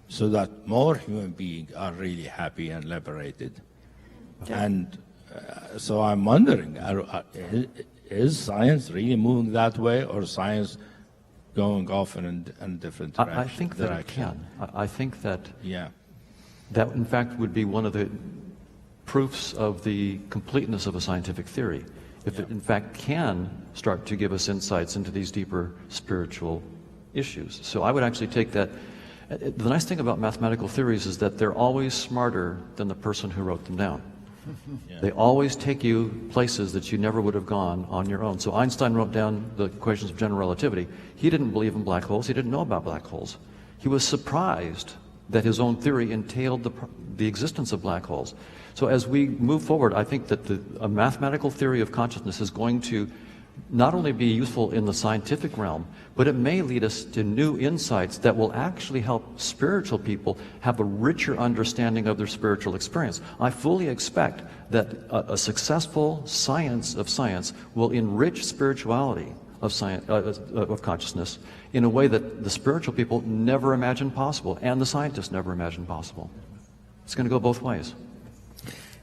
so that more human beings are really happy and liberated. Yeah. And so I'm wondering, is science really moving that way, or science going off in a different direction? I think that it can. I think that that, in fact, would be one of the proofs of the completeness of a scientific theory. If it, in fact, can start to give us insights into these deeper spiritual issues. So I would actually take that. The nice thing about mathematical theories is that they're always smarter than the person who wrote them down. They always take you places that you never would have gone on your own. So Einstein wrote down the equations of general relativity. He didn't believe in black holes. He didn't know about black holes. He was surprised that his own theory entailed the existence of black holes. So as we move forward, I think that a mathematical theory of consciousness is going to not only be useful in the scientific realm, but it may lead us to new insights that will actually help spiritual people have a richer understanding of their spiritual experience. I fully expect that a successful science of science will enrich spirituality of science, of consciousness in a way that the spiritual people never imagined possible, and the scientists never imagined possible. It's going to go both ways.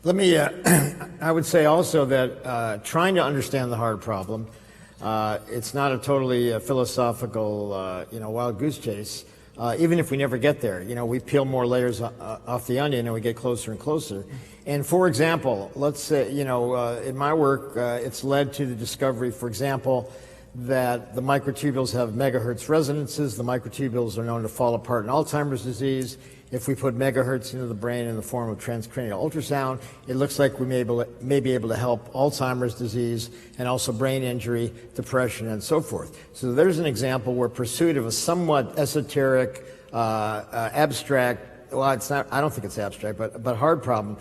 Let me, I would say also that trying to understand the hard problem, it's not a totally philosophical, wild goose chase. Even if we never get there, we peel more layers off the onion and we get closer and closer. And for example, let's say, in my work, it's led to the discovery, for example, that the microtubules have megahertz resonances. The microtubules are known to fall apart in Alzheimer's disease. If we put megahertz into the brain in the form of transcranial ultrasound, it looks like we may be able to help Alzheimer's disease and also brain injury, depression, and so forth. So there's an example where pursuit of a somewhat esoteric, abstract, well, it's not, I don't think it's abstract, but hard problem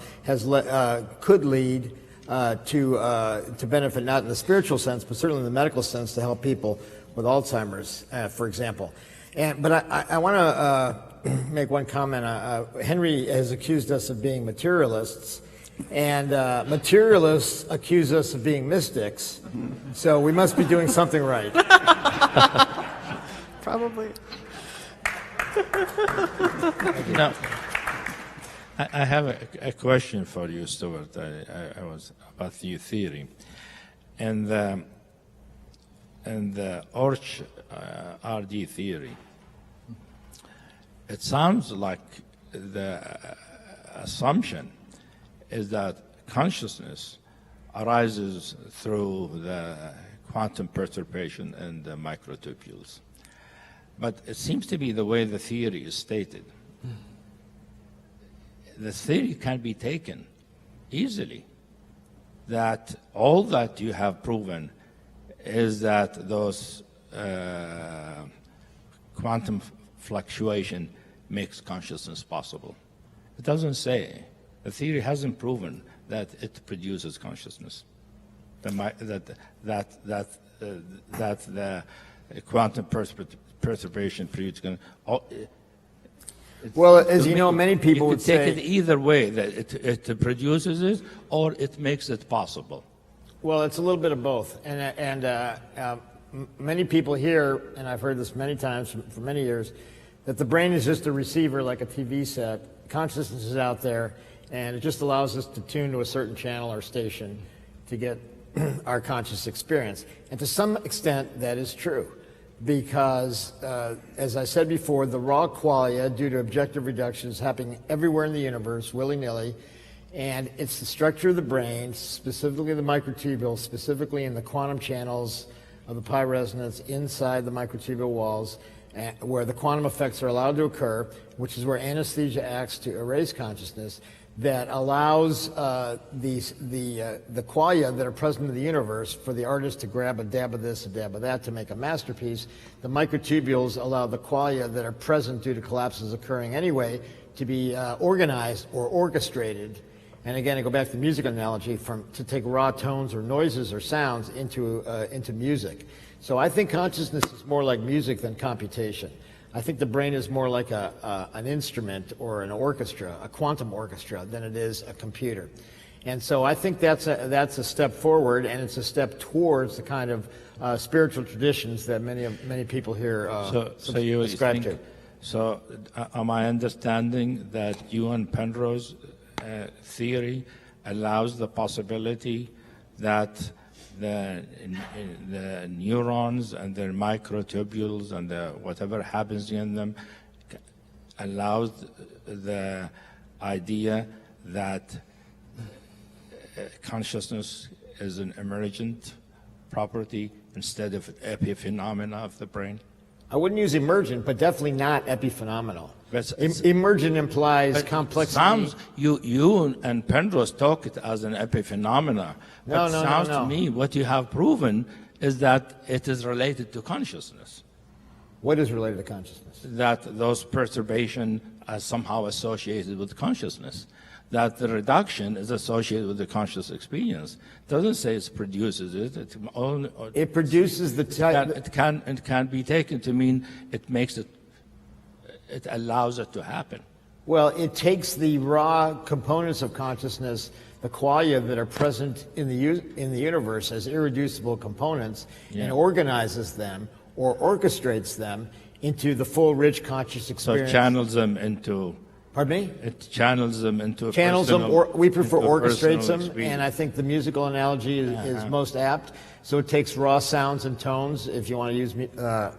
could lead to benefit not in the spiritual sense, but certainly in the medical sense to help people with Alzheimer's, for example. But I want to make one comment. Henry has accused us of being materialists, and materialists accuse us of being mystics, so we must be doing something right. Probably. Now, I have a question for you, Stuart. I was about your theory, and the Orch RD theory. It sounds like the assumption is that consciousness arises through the quantum perturbation in the microtubules. But it seems to be the way the theory is stated. The theory can be taken easily, that all that you have proven is that those quantum fluctuation makes consciousness possible. It doesn't say. The theory hasn't proven that it produces consciousness. That the quantum perturbation produces. Well, as you know, many people would say... You could take it either way, that it produces it or it makes it possible. Well, it's a little bit of both. And many people hear, and I've heard this many times for many years, that the brain is just a receiver like a TV set. Consciousness is out there, and it just allows us to tune to a certain channel or station to get our conscious experience. And to some extent, that is true. Because, as I said before, the raw qualia, due to objective reduction, is happening everywhere in the universe, willy-nilly, and it's the structure of the brain, specifically the microtubule, specifically in the quantum channels of the pi resonance inside the microtubule walls, where the quantum effects are allowed to occur, which is where anesthesia acts to erase consciousness. that allows the qualia that are present in the universe for the artist to grab a dab of this, a dab of that to make a masterpiece. The microtubules allow the qualia that are present due to collapses occurring anyway to be organized or orchestrated. And again, I go back to the music analogy to take raw tones or noises or sounds into music. So I think consciousness is more like music than computation. I think the brain is more like an instrument or an orchestra, a quantum orchestra, than it is a computer. And so I think that's a step forward, and it's a step towards the kind of spiritual traditions that many people here So you subscribe think, to. so am I understanding that you and Penrose theory allows the possibility that the neurons and their microtubules and whatever happens in them allows the idea that consciousness is an emergent property instead of epiphenomena of the brain? I wouldn't use emergent, but definitely not epiphenomenal. But Emergent implies But complexity. Sounds you and Penrose talk it as an epiphenomena. But No. sounds to me what you have proven is that it is related to consciousness. What is related to consciousness? That those perturbations are somehow associated with consciousness. That the reduction is associated with the conscious experience. It doesn't say it produces it. It produces the type. It can be taken to mean it makes it. It allows it to happen. Well, it takes the raw components of consciousness, the qualia that are present in the universe as irreducible components, and organizes them or orchestrates them into the full, rich conscious So experience. it channels them into. Pardon me? It channels them into a Channels them, personal, or we prefer into a orchestrates personal them, experience. and I think the musical analogy is most apt. So it takes raw sounds and tones, if you want to use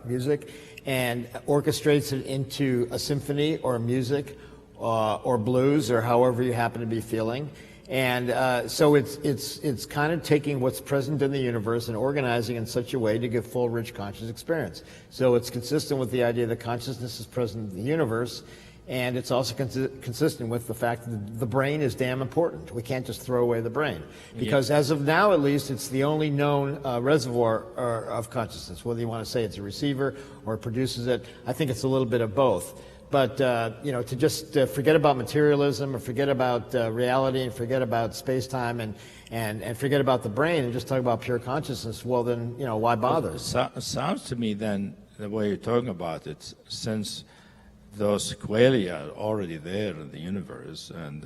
music, and orchestrates it into a symphony or music or blues or however you happen to be feeling. And so it's kind of taking what's present in the universe and organizing in such a way to give full, rich conscious experience. So it's consistent with the idea that consciousness is present in the universe, and it's also consistent with the fact that the brain is damn important. We can't just throw away the brain. Because as of now, at least, it's the only known reservoir of consciousness. Whether you want to say it's a receiver or it produces it, I think it's a little bit of both. But, to just forget about materialism or forget about reality and forget about space-time and forget about the brain and just talk about pure consciousness, well then, why bother? It sounds to me then, the way you're talking about it, since those qualia are already there in the universe and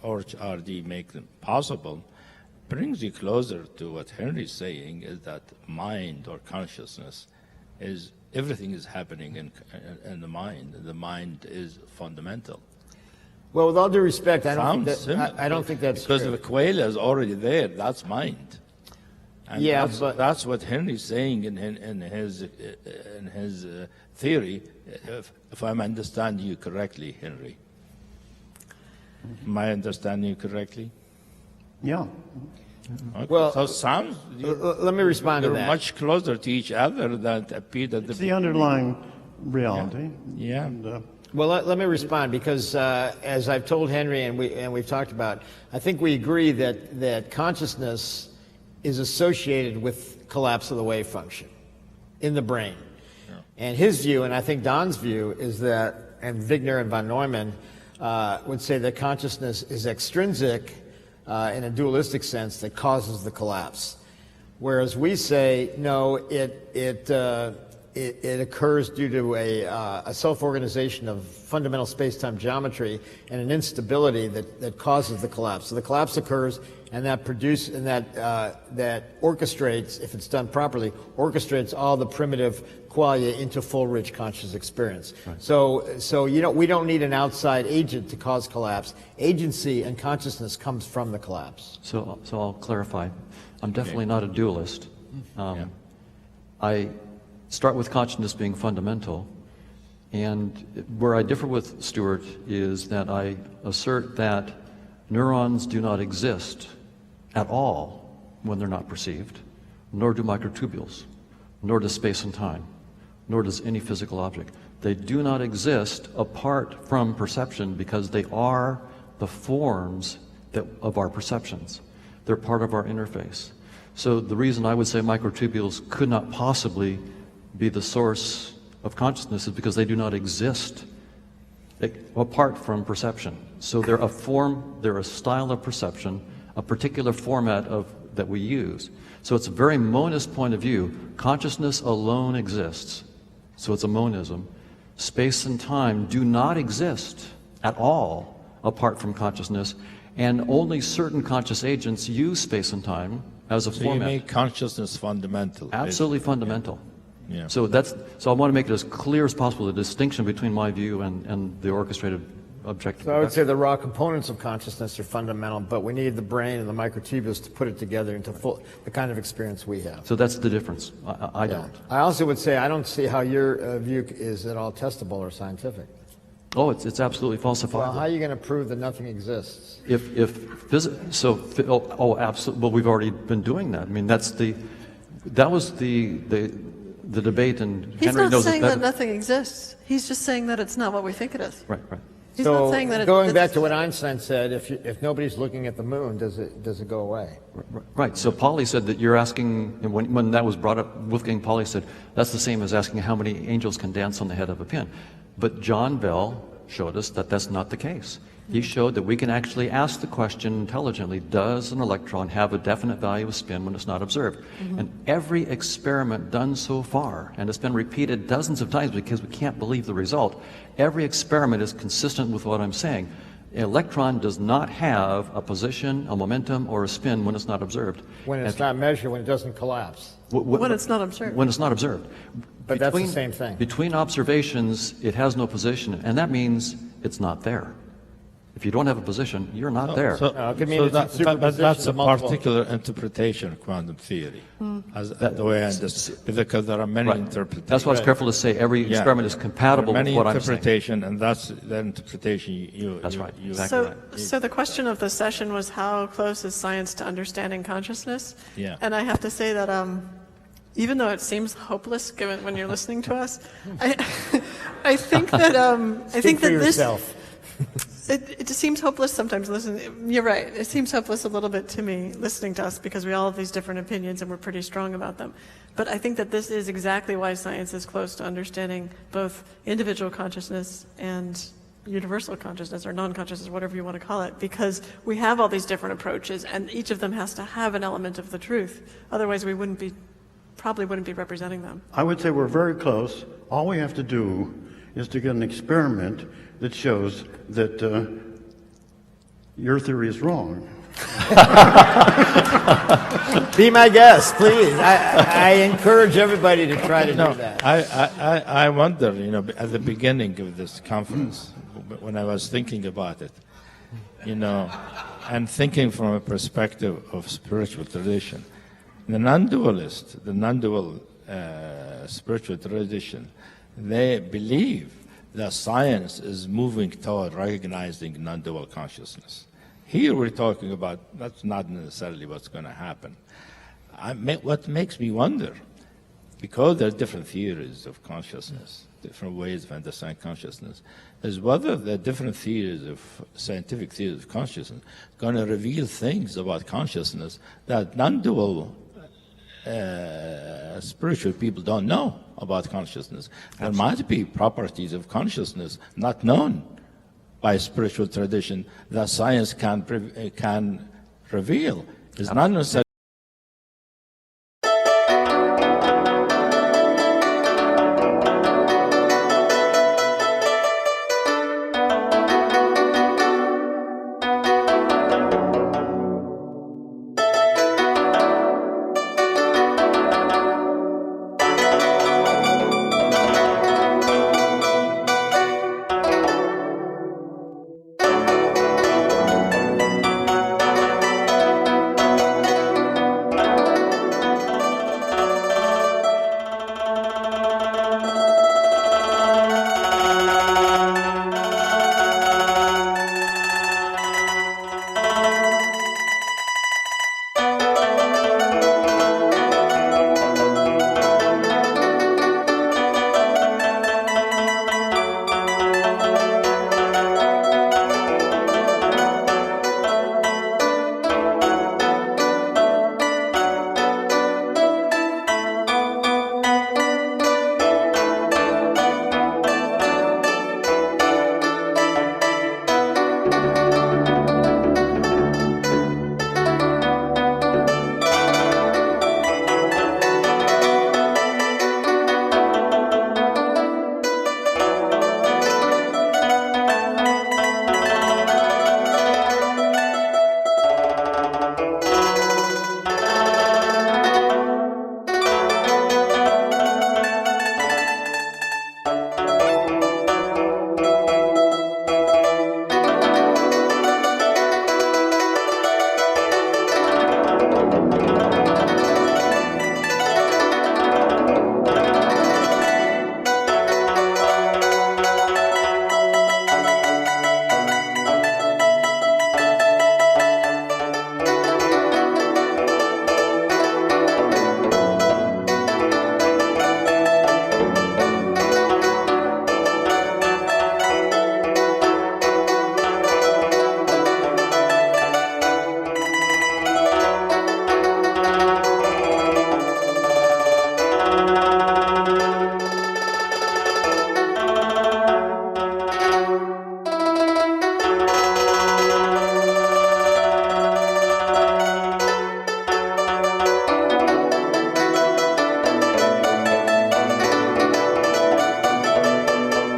RD make them possible, brings you closer to what Henry's saying, is that mind or consciousness is, everything is happening in the mind. The mind is fundamental. Well, with all due respect, I don't Sounds similar. I don't think that's because true. the qualia is already there. That's mind. And Yeah, that's, that's what Henry's saying in his theory. If I'm understanding you correctly, Henry. Am I understanding you correctly? Yeah. Okay. Well, so sounds let me respond to you're that. much closer to each other than appeared at It's the underlying reality. Yeah. And, Well, let me respond because as I've told Henry and we've talked about, I think we agree that consciousness is associated with collapse of the wave function in the brain. Yeah. And his view, and I think Don's view, is that, and Wigner and von Neumann would say that consciousness is extrinsic in a dualistic sense that causes the collapse. Whereas we say, no, it occurs due to a self-organization of fundamental space-time geometry and an instability that causes the collapse. So the collapse occurs, and that orchestrates, if it's done properly, orchestrates all the primitive qualia into full, rich conscious experience. Right. So we don't need an outside agent to cause collapse. Agency and consciousness comes from the collapse. So I'll clarify. I'm definitely not a dualist. I start with consciousness being fundamental, and where I differ with Stuart is that I assert that neurons do not exist at all when they're not perceived, nor do microtubules, nor does space and time, nor does any physical object. They do not exist apart from perception because they are the forms of our perceptions. They're part of our interface. So the reason I would say microtubules could not possibly be the source of consciousness is because they do not exist apart from perception. So they're a form, they're a style of perception, a particular format that we use. So it's a very monist point of view. Consciousness alone exists. So it's a monism. Space and time do not exist at all apart from consciousness, and only certain conscious agents use space and time as a So format. you make consciousness fundamental. Absolutely fundamental. Yeah. So I want to make it as clear as possible, the distinction between my view and the orchestrated objective. So I would say the raw components of consciousness are fundamental, but we need the brain and the microtubules to put it together into the kind of experience we have. So that's the difference. I Yeah. don't. I also would say I don't see how your view is at all testable or scientific. Oh, it's absolutely Well, falsifiable. how are you going to prove that nothing exists? Absolutely. Well, we've already been doing that. I mean, that was the debate, and He's Henry not knows it saying better. that nothing exists. He's just saying that it's not what we think it is. Right. He's so not saying that going back to what Einstein said, if nobody's looking at the moon, does it go away? Right. So Pauli said that you're asking, and when that was brought up, Wolfgang Pauli said that's the same as asking how many angels can dance on the head of a pin. But John Bell showed us that that's not the case. He showed that we can actually ask the question intelligently, does an electron have a definite value of spin when it's not observed? And every experiment done so far, and it's been repeated dozens of times because we can't believe the result, every experiment is consistent with what I'm saying. An electron does not have a position, a momentum, or a spin when it's not observed. When it's not measured, when it doesn't collapse. when it's not observed. When it's not observed. But that's the same thing. Between observations, it has no position, and that means it's not there. If you don't have a position, you're not there. it could mean it's but superposition that's a of multiple- particular interpretation of quantum theory, the way I understand, because there are many Right. interpretations. That's why I was careful to say every Yeah. experiment is compatible There are with many what I'm saying. interpretation, and that's the interpretation you. That's you- right. you- Exactly. So the question of the session was how close is science to understanding consciousness? Yeah. And I have to say that even though it seems hopeless given when you're listening to us, I think that Speak for this yourself. it just seems hopeless sometimes listening. You're right. It seems hopeless a little bit to me listening to us because we all have these different opinions and we're pretty strong about them. But I think that this is exactly why science is close to understanding both individual consciousness and universal consciousness or non-consciousness, whatever you want to call it, because we have all these different approaches and each of them has to have an element of the truth. Otherwise, we probably wouldn't be representing them. I would say we're very close. All we have to do is to get an experiment that shows that your theory is wrong. Be my guest, please. I encourage everybody to try to do that. I wonder, at the beginning of this conference, when I was thinking about it, and thinking from a perspective of spiritual tradition, the non-dualist, the non-dual spiritual tradition, they believe that science is moving toward recognizing non-dual consciousness. Here we're talking about that's not necessarily what's going to happen. What makes me wonder, because there are different theories of consciousness, different ways of understanding consciousness, is whether the different theories of scientific theories of consciousness are going to reveal things about consciousness that non-dual spiritual people don't know about consciousness. There might be properties of consciousness not known by spiritual tradition that science can reveal. It's not necessarily